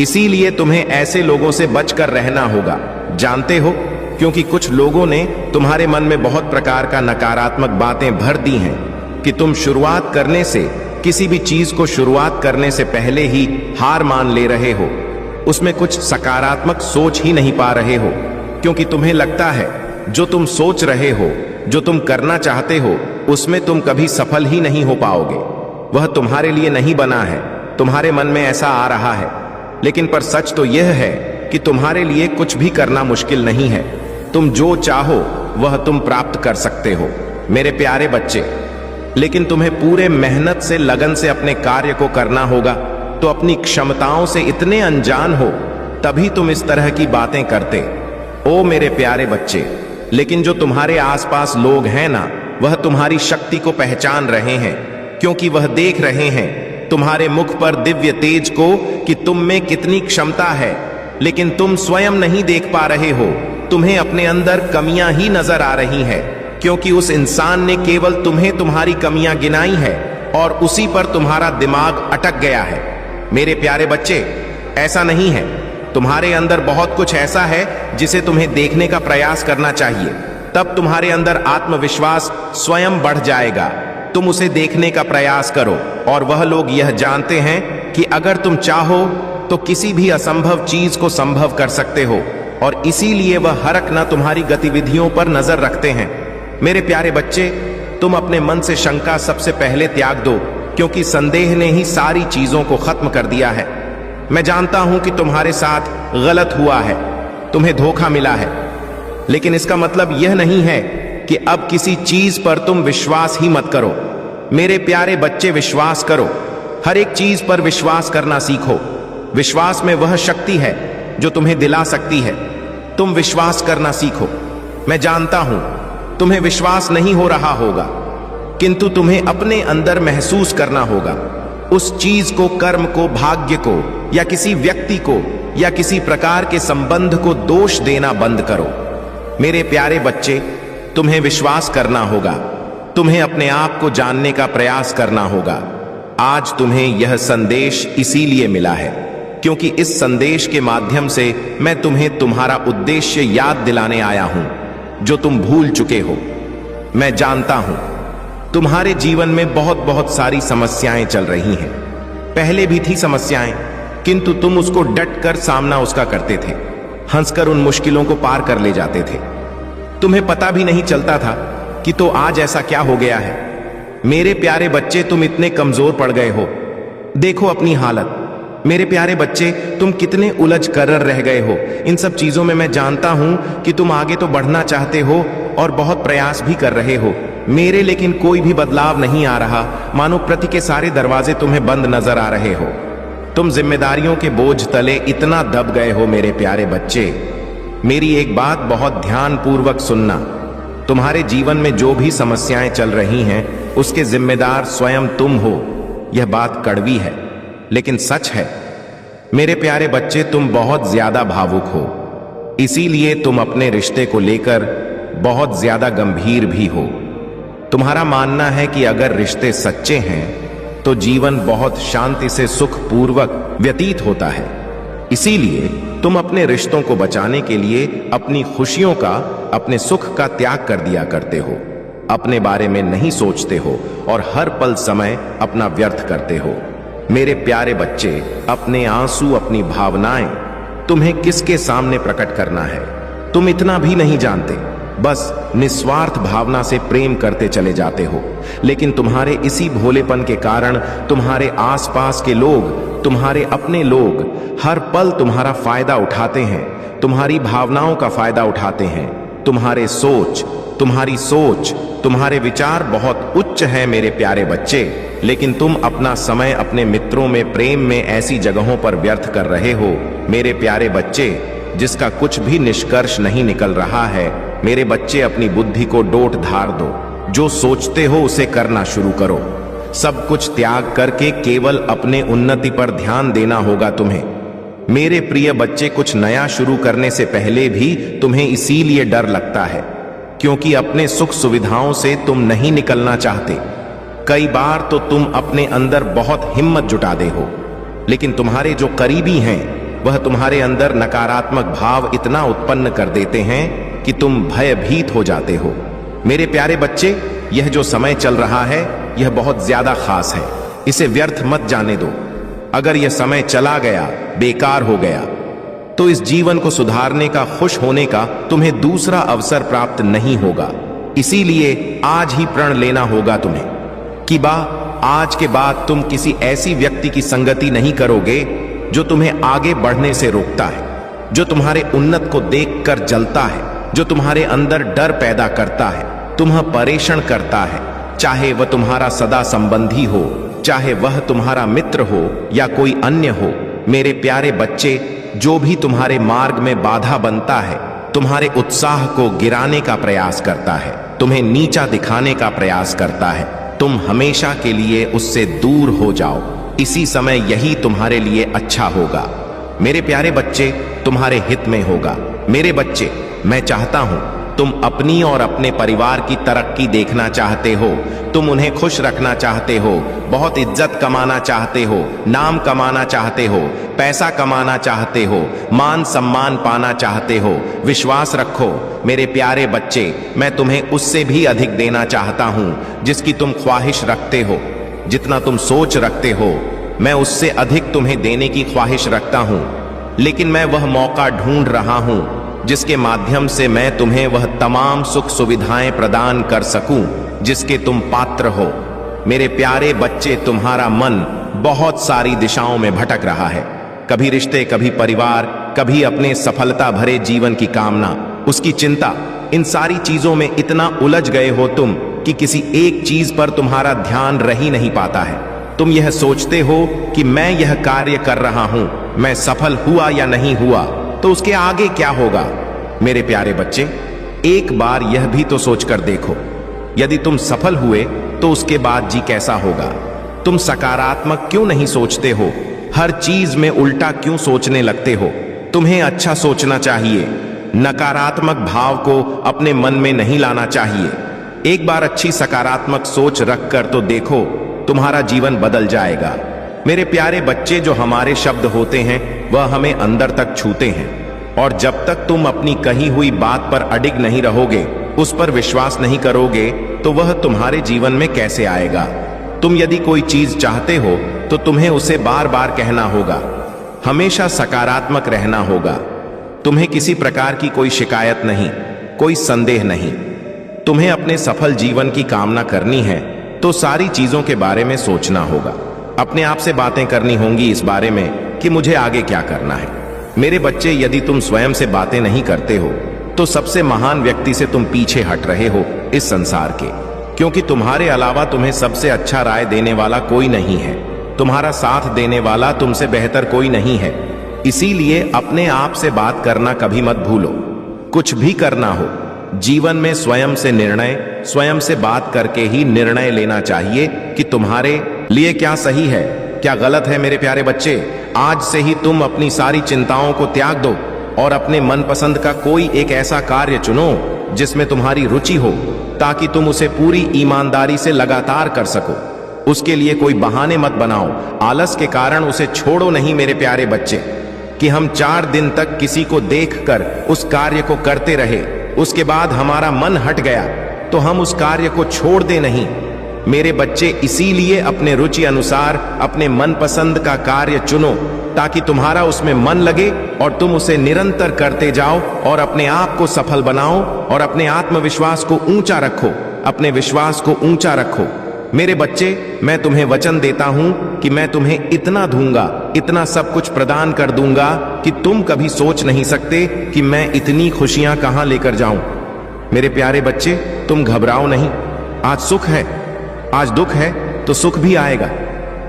इसीलिए तुम्हें ऐसे लोगों से बचकर रहना होगा, जानते हो, क्योंकि कुछ लोगों ने तुम्हारे मन में बहुत प्रकार का नकारात्मक बातें भर दी हैं कि तुम शुरुआत करने से, किसी भी चीज को शुरुआत करने से पहले ही हार मान ले रहे हो, उसमें कुछ सकारात्मक सोच ही नहीं पा रहे हो, क्योंकि तुम्हें लगता है जो तुम सोच रहे हो, जो तुम करना चाहते हो, उसमें तुम कभी सफल ही नहीं हो पाओगे। वह तुम्हारे लिए नहीं बना है, तुम्हारे मन में ऐसा आ रहा है। लेकिन पर सच तो यह है कि तुम्हारे लिए कुछ भी करना मुश्किल नहीं है। तुम जो चाहो वह तुम प्राप्त कर सकते हो मेरे प्यारे बच्चे। लेकिन तुम्हें पूरे मेहनत से, लगन से अपने कार्य को करना होगा। तो अपनी क्षमताओं से इतने अनजान हो तभी तुम इस तरह की बातें करते। ओ मेरे प्यारे बच्चे, लेकिन जो तुम्हारे आसपास लोग हैं ना, वह तुम्हारी शक्ति को पहचान रहे हैं, क्योंकि वह देख रहे हैं तुम्हारे मुख पर दिव्य तेज को कि तुम में कितनी क्षमता है। लेकिन तुम स्वयं नहीं देख पा रहे हो, तुम्हें अपने अंदर कमियां ही नजर आ रही हैं, क्योंकि उस इंसान ने केवल तुम्हें तुम्हारी कमियां गिनाई है और उसी पर तुम्हारा दिमाग अटक गया है। मेरे प्यारे बच्चे, ऐसा नहीं है। तुम्हारे अंदर बहुत कुछ ऐसा है जिसे तुम्हें देखने का प्रयास करना चाहिए, तब तुम्हारे अंदर आत्मविश्वास स्वयं बढ़ जाएगा। तुम उसे देखने का प्रयास करो, और वह लोग यह जानते हैं कि अगर तुम चाहो तो किसी भी असंभव चीज को संभव कर सकते हो, और इसीलिए वह हर एक न तुम्हारी गतिविधियों पर नजर रखते हैं। मेरे प्यारे बच्चे, तुम अपने मन से शंका सबसे पहले त्याग दो, क्योंकि संदेह ने ही सारी चीजों को खत्म कर दिया है। मैं जानता हूं कि तुम्हारे साथ गलत हुआ है, तुम्हें धोखा मिला है, लेकिन इसका मतलब यह नहीं है कि अब किसी चीज पर तुम विश्वास ही मत करो। मेरे प्यारे बच्चे, विश्वास करो, हर एक चीज पर विश्वास करना सीखो। विश्वास में वह शक्ति है जो तुम्हें दिला सकती है। तुम विश्वास करना सीखो। मैं जानता हूं तुम्हें विश्वास नहीं हो रहा होगा, किंतु तुम्हें अपने अंदर महसूस करना होगा। उस चीज को, कर्म को, भाग्य को, या किसी व्यक्ति को, या किसी प्रकार के संबंध को दोष देना बंद करो। मेरे प्यारे बच्चे, तुम्हें विश्वास करना होगा, तुम्हें अपने आप को जानने का प्रयास करना होगा। आज तुम्हें यह संदेश इसीलिए मिला है क्योंकि इस संदेश के माध्यम से मैं तुम्हें तुम्हारा उद्देश्य याद दिलाने आया हूं, जो तुम भूल चुके हो। मैं जानता हूं तुम्हारे जीवन में बहुत बहुत सारी समस्याएं चल रही हैं। पहले भी थी समस्याएं, किंतु तुम उसको डट कर सामना उसका करते थे, हंसकर उन मुश्किलों को पार कर ले जाते थे। तुम्हें पता भी नहीं चलता था कि तो आज ऐसा क्या हो गया है। मेरे प्यारे बच्चे, तुम इतने कमजोर पड़ गए हो। देखो अपनी हालत। मेरे प्यारे बच्चे, तुम कितने उलझ कर रह गए हो। इन सब चीजों में मैं जानता हूं कि तुम आगे तो बढ़ना चाहते हो और बहुत प्रयास भी कर रहे हो मेरे, लेकिन कोई भी बदलाव नहीं आ रहा। मानो प्रति के सारे दरवाजे तुम्हें बंद नजर आ रहे हो। तुम जिम्मेदारियों के बोझ तले इतना दब गए हो। मेरे प्यारे बच्चे, मेरी एक बात बहुत ध्यान पूर्वक सुनना। तुम्हारे जीवन में जो भी समस्याएं चल रही हैं, उसके जिम्मेदार स्वयं तुम हो। यह बात कड़वी है, लेकिन सच है। मेरे प्यारे बच्चे, तुम बहुत ज्यादा भावुक हो, इसीलिए तुम अपने रिश्ते को लेकर बहुत ज्यादा गंभीर भी हो। तुम्हारा मानना है कि अगर रिश्ते सच्चे हैं तो जीवन बहुत शांति से सुखपूर्वक व्यतीत होता है। इसीलिए तुम अपने रिश्तों को बचाने के लिए अपनी खुशियों का, अपने सुख का त्याग कर दिया करते हो। अपने बारे में नहीं सोचते हो और हर पल समय अपना व्यर्थ करते हो। मेरे प्यारे बच्चे, अपने आंसू, अपनी भावनाएं तुम्हें किसके सामने प्रकट करना है, तुम इतना भी नहीं जानते। बस निस्वार्थ भावना से प्रेम करते चले जाते हो। लेकिन तुम्हारे इसी भोलेपन के कारण तुम्हारे आसपास के लोग, तुम्हारे अपने लोग हर पल तुम्हारा फायदा उठाते हैं, तुम्हारी भावनाओं का फायदा उठाते हैं। तुम्हारी सोच, तुम्हारे विचार बहुत उच्च हैं मेरे प्यारे बच्चे, लेकिन तुम अपना समय अपने मित्रों में, प्रेम में, ऐसी जगहों पर व्यर्थ कर रहे हो मेरे प्यारे बच्चे, जिसका कुछ भी निष्कर्ष नहीं निकल रहा है। मेरे बच्चे, अपनी बुद्धि को डोट धार दो। जो सोचते हो उसे करना शुरू करो। सब कुछ त्याग करके केवल अपने उन्नति पर ध्यान देना होगा तुम्हें। मेरे प्रिय बच्चे, कुछ नया शुरू करने से पहले भी तुम्हें इसीलिए डर लगता है क्योंकि अपने सुख सुविधाओं से तुम नहीं निकलना चाहते। कई बार तो तुम अपने अंदर बहुत हिम्मत जुटाते हो, लेकिन तुम्हारे जो करीबी हैं वह तुम्हारे अंदर नकारात्मक भाव इतना उत्पन्न कर देते हैं कि तुम भयभीत हो जाते हो। मेरे प्यारे बच्चे, यह जो समय चल रहा है यह बहुत ज्यादा खास है, इसे व्यर्थ मत जाने दो। अगर यह समय चला गया, बेकार हो गया, तो इस जीवन को सुधारने का, खुश होने का तुम्हें दूसरा अवसर प्राप्त नहीं होगा। इसीलिए आज ही प्रण लेना होगा तुम्हें कि आज के बाद तुम किसी ऐसी व्यक्ति की संगति नहीं करोगे जो तुम्हें आगे बढ़ने से रोकता है, जो तुम्हारे उन्नत को देखकर जलता है, जो तुम्हारे अंदर डर पैदा करता है, तुम्हें परेशान करता है। चाहे वह तुम्हारा सदा संबंधी हो, चाहे वह तुम्हारा मित्र हो या कोई अन्य हो। मेरे प्यारे बच्चे, जो भी तुम्हारे मार्ग में बाधा बनता है, तुम्हारे उत्साह को गिराने का प्रयास करता है, तुम्हें नीचा दिखाने का प्रयास करता है, तुम हमेशा के लिए उससे दूर हो जाओ। इसी समय यही तुम्हारे लिए अच्छा होगा। मेरे प्यारे बच्चे, तुम्हारे हित में होगा। मेरे बच्चे, मैं चाहता हूं तुम अपनी और अपने परिवार की तरक्की देखना चाहते हो, तुम उन्हें खुश रखना चाहते हो, बहुत इज्जत कमाना चाहते हो, नाम कमाना चाहते हो, पैसा कमाना चाहते हो, मान सम्मान पाना चाहते हो। विश्वास रखो मेरे प्यारे बच्चे, मैं तुम्हें उससे भी अधिक देना चाहता हूं जिसकी तुम ख्वाहिश रखते हो। जितना तुम सोच रखते हो, मैं उससे अधिक तुम्हें देने की ख्वाहिश रखता हूं। लेकिन मैं वह मौका ढूंढ रहा हूं जिसके माध्यम से मैं तुम्हें वह तमाम सुख सुविधाएं प्रदान कर सकूं जिसके तुम पात्र हो। मेरे प्यारे बच्चे, तुम्हारा मन बहुत सारी दिशाओं में भटक रहा है। कभी रिश्ते, कभी परिवार, कभी अपने सफलता भरे जीवन की कामना, उसकी चिंता, इन सारी चीजों में इतना उलझ गए हो तुम कि किसी एक चीज पर तुम्हारा ध्यान रह ही नहीं पाता है। तुम यह सोचते हो कि मैं यह कार्य कर रहा हूं, मैं सफल हुआ या नहीं हुआ तो उसके आगे क्या होगा। मेरे प्यारे बच्चे, एक बार यह भी तो सोचकर देखो, यदि तुम सफल हुए तो उसके बाद जी कैसा होगा। तुम सकारात्मक क्यों नहीं सोचते हो? हर चीज में उल्टा क्यों सोचने लगते हो? तुम्हें अच्छा सोचना चाहिए, नकारात्मक भाव को अपने मन में नहीं लाना चाहिए। एक बार अच्छी सकारात्मक सोच रखकर तो देखो, तुम्हारा जीवन बदल जाएगा। मेरे प्यारे बच्चे, जो हमारे शब्द होते हैं वह हमें अंदर तक छूते हैं, और जब तक तुम अपनी कही हुई बात पर अडिग नहीं रहोगे, उस पर विश्वास नहीं करोगे, तो वह तुम्हारे जीवन में कैसे आएगा। तुम यदि कोई चीज चाहते हो तो तुम्हें उसे बार बार कहना होगा, हमेशा सकारात्मक रहना होगा। तुम्हें किसी प्रकार की कोई शिकायत नहीं, कोई संदेह नहीं। तुम्हें अपने सफल जीवन की कामना करनी है तो सारी चीजों के बारे में सोचना होगा, अपने आप से बातें करनी होंगी इस बारे में कि मुझे आगे क्या करना है। मेरे बच्चे, यदि तुम स्वयं से बातें नहीं करते हो तो सबसे महान व्यक्ति से तुम पीछे हट रहे हो इस संसार के, क्योंकि तुम्हारे अलावा तुम्हें सबसे अच्छा राय देने वाला कोई नहीं है, तुम्हारा साथ देने वाला तुमसे बेहतर कोई नहीं है। इसीलिए अपने आप से बात करना कभी मत भूलो। कुछ भी करना हो जीवन में, स्वयं से निर्णय, स्वयं से बात करके ही निर्णय लेना चाहिए कि तुम्हारे लिए क्या सही है, क्या गलत है। मेरे प्यारे बच्चे, आज से ही तुम अपनी सारी चिंताओं को त्याग दो और अपने मनपसंद का कोई एक ऐसा कार्य चुनो जिसमें तुम्हारी रुचि हो, ताकि तुम उसे पूरी ईमानदारी से लगातार कर सको। उसके लिए कोई बहाने मत बनाओ, आलस के कारण उसे छोड़ो नहीं। मेरे प्यारे बच्चे, कि हम 4 दिन तक किसी को देखकर उस कार्य को करते रहे, उसके बाद हमारा मन हट गया तो हम उस कार्य को छोड़ दे नहीं। मेरे बच्चे, इसीलिए अपने रुचि अनुसार अपने मनपसंद का कार्य चुनो, ताकि तुम्हारा उसमें मन लगे और तुम उसे निरंतर करते जाओ और अपने आप को सफल बनाओ और अपने आत्मविश्वास को ऊंचा रखो, अपने विश्वास को ऊंचा रखो। मेरे बच्चे, मैं तुम्हें वचन देता हूं कि मैं तुम्हें इतना दूंगा, इतना सब कुछ प्रदान कर दूंगा कि तुम कभी सोच नहीं सकते कि मैं इतनी खुशियां कहां लेकर जाऊं। मेरे प्यारे बच्चे, तुम घबराओ नहीं। आज सुख है, आज दुख है तो सुख भी आएगा,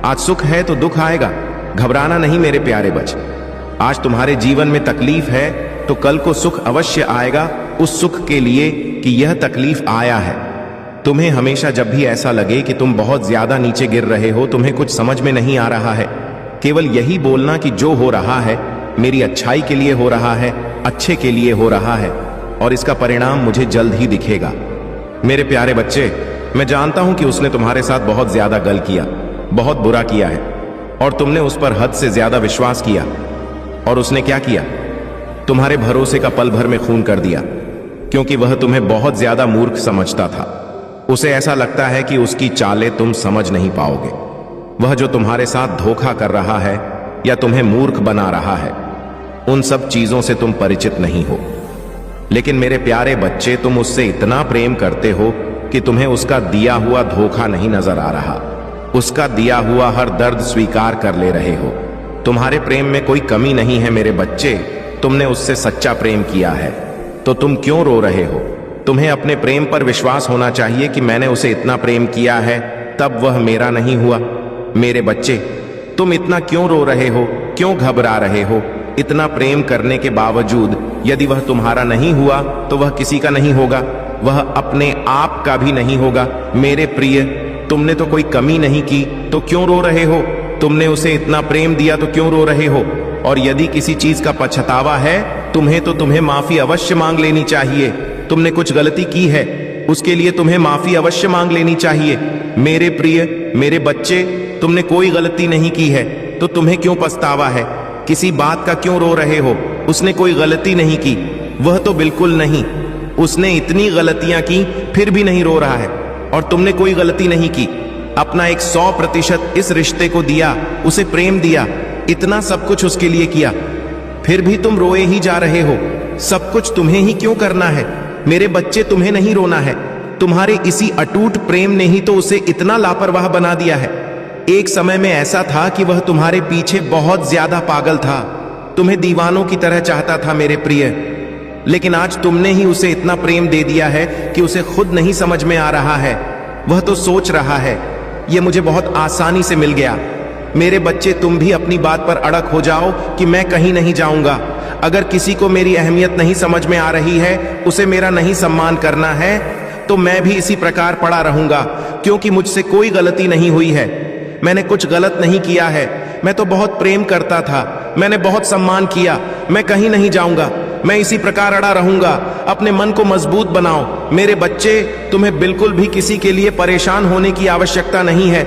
आज सुख है तो दुख आएगा। घबराना नहीं मेरे प्यारे बच्चे। आज तुम्हारे जीवन में तकलीफ है तो कल को सुख अवश्य आएगा, उस सुख के लिए कि यह तकलीफ आया है। तुम्हें हमेशा जब भी ऐसा लगे कि तुम बहुत ज्यादा नीचे गिर रहे हो, तुम्हें कुछ समझ में नहीं आ रहा है, केवल यही बोलना कि जो हो रहा है मेरी अच्छाई के लिए हो रहा है, अच्छे के लिए हो रहा है, और इसका परिणाम मुझे जल्द ही दिखेगा। मेरे प्यारे बच्चे, मैं जानता हूं कि उसने तुम्हारे साथ बहुत ज्यादा गलत किया, बहुत बुरा किया है, और तुमने उस पर हद से ज्यादा विश्वास किया। और उसने क्या किया? तुम्हारे भरोसे का पल भर में खून कर दिया, क्योंकि वह तुम्हें बहुत ज्यादा मूर्ख समझता था। उसे ऐसा लगता है कि उसकी चालें तुम समझ नहीं पाओगे। वह जो तुम्हारे साथ धोखा कर रहा है या तुम्हें मूर्ख बना रहा है, उन सब चीजों से तुम परिचित नहीं हो। लेकिन मेरे प्यारे बच्चे, तुम उससे इतना प्रेम करते हो कि तुम्हें उसका दिया हुआ धोखा नहीं नजर आ रहा। उसका दिया हुआ हर दर्द स्वीकार कर ले रहे हो। तुम्हारे प्रेम में कोई कमी नहीं है मेरे बच्चे। तुमने उससे सच्चा प्रेम किया है, तो तुम क्यों रो रहे हो? तुम्हें अपने प्रेम पर विश्वास होना चाहिए कि मैंने उसे इतना प्रेम किया है, तब वह मेरा नहीं हुआ। मेरे बच्चे, तुम इतना क्यों रो रहे हो, क्यों घबरा रहे हो? इतना प्रेम करने के बावजूद यदि वह तुम्हारा नहीं हुआ तो वह किसी का नहीं होगा, वह अपने आप का भी नहीं होगा। मेरे प्रिय, तुमने तो कोई कमी नहीं की, तो क्यों रो रहे हो? तुमने उसे इतना प्रेम दिया तो क्यों रो रहे हो? और यदि किसी चीज का पछतावा है तुम्हें, तो तुम्हें माफी अवश्य मांग लेनी चाहिए। तुमने कुछ गलती की है, उसके लिए तुम्हें माफी अवश्य मांग लेनी चाहिए। मेरे प्रिय, मेरे बच्चे, तुमने कोई गलती नहीं की है, तो तुम्हें क्यों पछतावा है? किसी बात का क्यों रो रहे हो? उसने कोई गलती नहीं की, वह तो बिल्कुल नहीं। उसने इतनी गलतियां की फिर भी नहीं रो रहा है, और तुमने कोई गलती नहीं की। अपना एक 100% इस रिश्ते को दिया, उसे प्रेम दिया, इतना सब कुछ उसके लिए किया, फिर भी तुम रोए ही जा रहे हो। सब कुछ तुम्हें ही क्यों करना है? मेरे बच्चे, तुम्हें नहीं रोना है। तुम्हारे इसी अटूट प्रेम ने ही तो उसे इतना लापरवाह बना दिया है। एक समय में ऐसा था कि वह तुम्हारे पीछे बहुत ज्यादा पागल था, तुम्हें दीवानों की तरह चाहता था मेरे प्रिय। लेकिन आज तुमने ही उसे इतना प्रेम दे दिया है कि उसे खुद नहीं समझ में आ रहा है। वह तो सोच रहा है यह मुझे बहुत आसानी से मिल गया। मेरे बच्चे, तुम भी अपनी बात पर अड़क हो जाओ कि मैं कहीं नहीं जाऊंगा। अगर किसी को मेरी अहमियत नहीं समझ में आ रही है, उसे मेरा नहीं सम्मान करना है, तो मैं भी इसी प्रकार पड़ा रहूंगा, क्योंकि मुझसे कोई गलती नहीं हुई है। मैंने कुछ गलत नहीं किया है। मैं तो बहुत प्रेम करता था, मैंने बहुत सम्मान किया। मैं कहीं नहीं जाऊंगा, मैं इसी प्रकार अड़ा रहूंगा। अपने मन को मजबूत बनाओ मेरे बच्चे। तुम्हें बिल्कुल भी किसी के लिए परेशान होने की आवश्यकता नहीं है।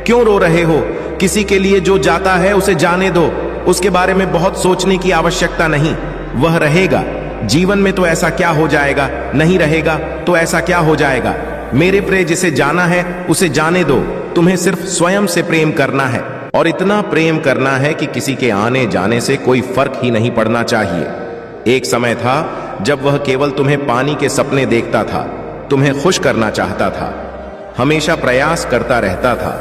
क्यों रो रहे हो? किसी के लिए जो जाता है उसे जाने दो, उसके बारे में बहुत सोचने की आवश्यकता नहीं। वह रहेगा। जीवन में तो ऐसा क्या हो जाएगा, नहीं रहेगा तो ऐसा क्या हो जाएगा? मेरे प्रिय, जिसे जाना है उसे जाने दो। तुम्हें सिर्फ स्वयं से प्रेम करना है, और इतना प्रेम करना है कि किसी के आने जाने से कोई फर्क ही नहीं पड़ना चाहिए। एक समय था जब वह केवल तुम्हें पानी के सपने देखता था, तुम्हें खुश करना चाहता था, हमेशा प्रयास करता रहता था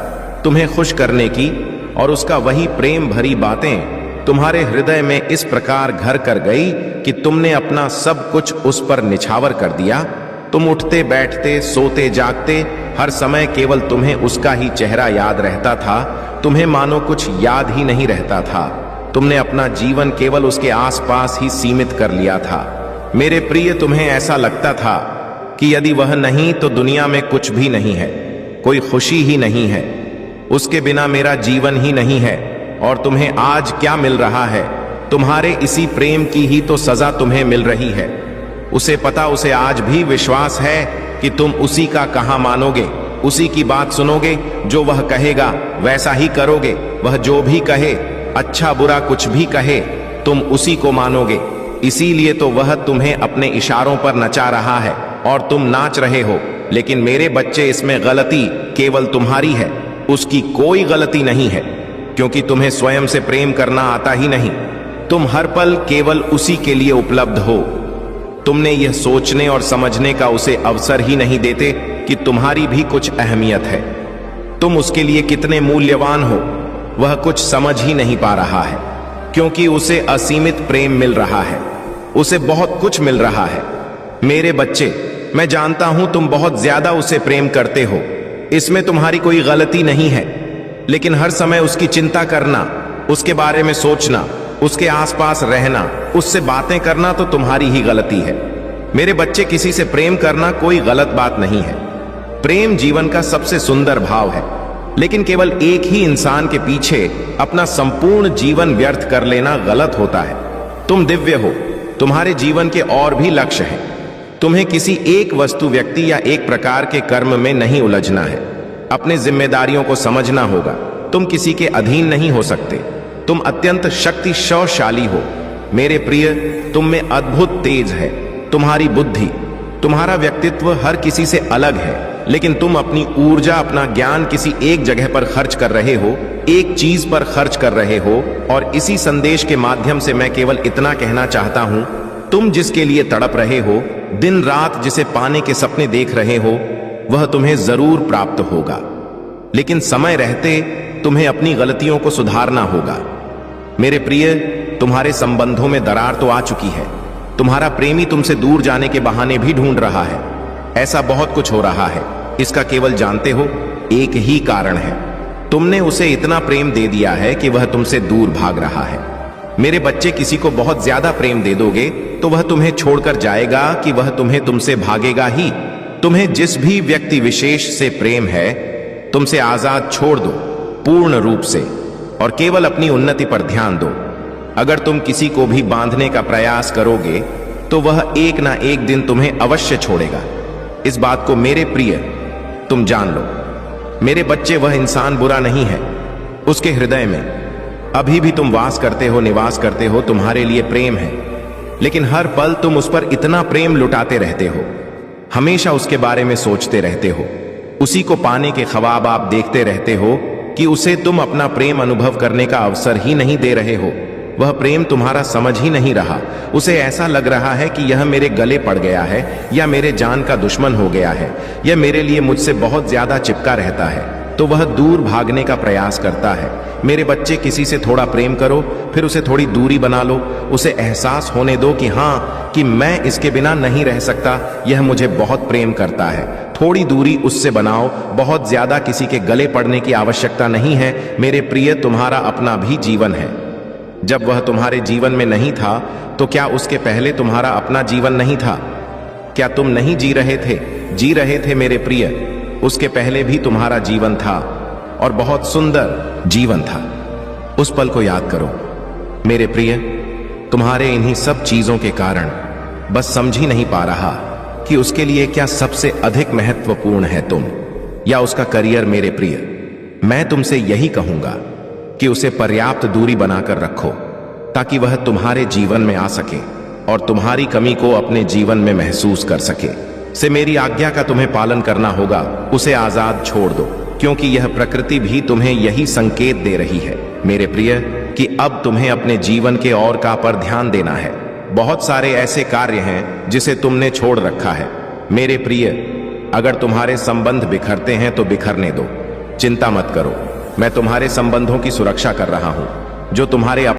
तुम्हें खुश करने की, और उसका वही प्रेम भरी बातें तुम्हारे हृदय में इस प्रकार घर कर गई कि तुमने अपना सब कुछ उस पर निछावर कर दिया। तुम उठते बैठते, सोते जागते, हर समय केवल तुम्हें उसका ही चेहरा याद रहता था। तुम्हें मानो कुछ याद ही नहीं रहता था। तुमने अपना जीवन केवल उसके आसपास ही सीमित कर लिया था। मेरे प्रिय, तुम्हें ऐसा लगता था कि यदि वह नहीं तो दुनिया में कुछ भी नहीं है, कोई खुशी ही नहीं है, उसके बिना मेरा जीवन ही नहीं है। और तुम्हें आज क्या मिल रहा है? तुम्हारे इसी प्रेम की ही तो सजा तुम्हें मिल रही है। उसे पता, उसे आज भी विश्वास है कि तुम उसी का कहा मानोगे, उसी की बात सुनोगे। जो वह कहेगा वैसा ही करोगे। वह जो भी कहे, अच्छा बुरा कुछ भी कहे, तुम उसी को मानोगे। इसीलिए तो वह तुम्हें अपने इशारों पर नचा रहा है और तुम नाच रहे हो। लेकिन मेरे बच्चे, इसमें गलती केवल तुम्हारी है, उसकी कोई गलती नहीं है, क्योंकि तुम्हें स्वयं से प्रेम करना आता ही नहीं। तुम हर पल केवल उसी के लिए उपलब्ध हो। तुमने यह सोचने और समझने का उसे अवसर ही नहीं देते कि तुम्हारी भी कुछ अहमियत है, तुम उसके लिए कितने मूल्यवान हो। वह कुछ समझ ही नहीं पा रहा है, क्योंकि उसे असीमित प्रेम मिल रहा है, उसे बहुत कुछ मिल रहा है। मेरे बच्चे, मैं जानता हूं तुम बहुत ज्यादा उसे प्रेम करते हो, इसमें तुम्हारी कोई गलती नहीं है। लेकिन हर समय उसकी चिंता करना, उसके बारे में सोचना, उसके आसपास रहना, उससे बातें करना तो तुम्हारी ही गलती है। मेरे बच्चे, किसी से प्रेम करना कोई गलत बात नहीं है, प्रेम जीवन का सबसे सुंदर भाव है, लेकिन केवल एक ही इंसान के पीछे अपना संपूर्ण जीवन व्यर्थ कर लेना गलत होता है। तुम दिव्य हो, तुम्हारे जीवन के और भी लक्ष्य हैं। तुम्हें किसी एक वस्तु, व्यक्ति या एक प्रकार के कर्म में नहीं उलझना है। अपने जिम्मेदारियों को समझना होगा। तुम किसी के अधीन नहीं हो सकते। तुम अत्यंत शक्तिशाली हो। मेरे प्रिय, तुम में अद्भुत तेज है। तुम्हारी बुद्धि, तुम्हारा व्यक्तित्व हर किसी से अलग है, लेकिन तुम अपनी ऊर्जा, अपना ज्ञान किसी एक जगह पर खर्च कर रहे हो, एक चीज पर खर्च कर रहे हो। और इसी संदेश के माध्यम से मैं केवल इतना कहना चाहता हूं, तुम जिसके लिए तड़प रहे हो, दिन रात जिसे पाने के सपने देख रहे हो, वह तुम्हें जरूर प्राप्त होगा। लेकिन समय रहते तुम्हें अपनी गलतियों को सुधारना होगा। मेरे प्रिय, तुम्हारे संबंधों में दरार तो आ चुकी है। तुम्हारा प्रेमी तुमसे दूर जाने के बहाने भी ढूंढ रहा है। ऐसा बहुत कुछ हो रहा है। इसका केवल जानते हो एक ही कारण है। तुमने उसे इतना प्रेम दे दिया है कि वह तुमसे दूर भाग रहा है। मेरे बच्चे, किसी को बहुत ज्यादा प्रेम दे दोगे तो वह तुम्हें छोड़कर जाएगा कि वह तुमसे भागेगा ही। तुम्हें जिस भी व्यक्ति विशेष से प्रेम है, तुमसे आजाद छोड़ दो पूर्ण रूप से, और केवल अपनी उन्नति पर ध्यान दो। अगर तुम किसी को भी बांधने का प्रयास करोगे तो वह एक ना एक दिन तुम्हें अवश्य छोड़ेगा। इस बात को मेरे प्रिय तुम जान लो। मेरे बच्चे, वह इंसान बुरा नहीं है। उसके हृदय में अभी भी तुम वास करते हो, निवास करते हो। तुम्हारे लिए प्रेम है, लेकिन हर पल तुम उस पर इतना प्रेम लुटाते रहते हो, हमेशा उसके बारे में सोचते रहते हो। उसी को पाने के ख्वाब आप देखते रहते हो कि उसे तुम अपना प्रेम अनुभव करने का अवसर ही नहीं दे रहे हो। वह प्रेम तुम्हारा समझ ही नहीं रहा। उसे ऐसा लग रहा है कि यह मेरे गले पड़ गया है, या मेरे जान का दुश्मन हो गया है, या मेरे लिए मुझसे बहुत ज्यादा चिपका रहता है, तो वह दूर भागने का प्रयास करता है। मेरे बच्चे, किसी से थोड़ा प्रेम करो, फिर उसे थोड़ी दूरी बना लो। उसे एहसास होने दो कि हाँ, कि मैं इसके बिना नहीं रह सकता, यह मुझे बहुत प्रेम करता है। थोड़ी दूरी उससे बनाओ। बहुत ज्यादा किसी के गले पड़ने की आवश्यकता नहीं है। मेरे प्रिय, तुम्हारा अपना भी जीवन है। जब वह तुम्हारे जीवन में नहीं था, तो क्या उसके पहले तुम्हारा अपना जीवन नहीं था? क्या तुम नहीं जी रहे थे? जी रहे थे मेरे प्रिय। उसके पहले भी तुम्हारा जीवन था, और बहुत सुंदर जीवन था। उस पल को याद करो मेरे प्रिय। तुम्हारे इन्हीं सब चीजों के कारण बस समझ ही नहीं पा रहा कि उसके लिए क्या सबसे अधिक महत्वपूर्ण है, तुम या उसका करियर। मेरे प्रिय, मैं तुमसे यही कहूंगा कि उसे पर्याप्त दूरी बनाकर रखो, ताकि वह तुम्हारे जीवन में आ सके और तुम्हारी कमी को अपने जीवन में महसूस कर सके। से मेरी आज्ञा का तुम्हें पालन करना होगा। उसे आजाद छोड़ दो, क्योंकि यह प्रकृति भी तुम्हें यही संकेत दे रही है मेरे प्रिय, कि अब तुम्हें अपने जीवन के और का पर ध्यान देना है। बहुत सारे ऐसे कार्य हैं जिसे तुमने छोड़ रखा है। मेरे प्रिय, अगर तुम्हारे संबंध बिखरते हैं तो बिखरने दो। चिंता मत करो, मैं तुम्हारे संबंधों की सुरक्षा कर रहा हूं, जो तुम्हारे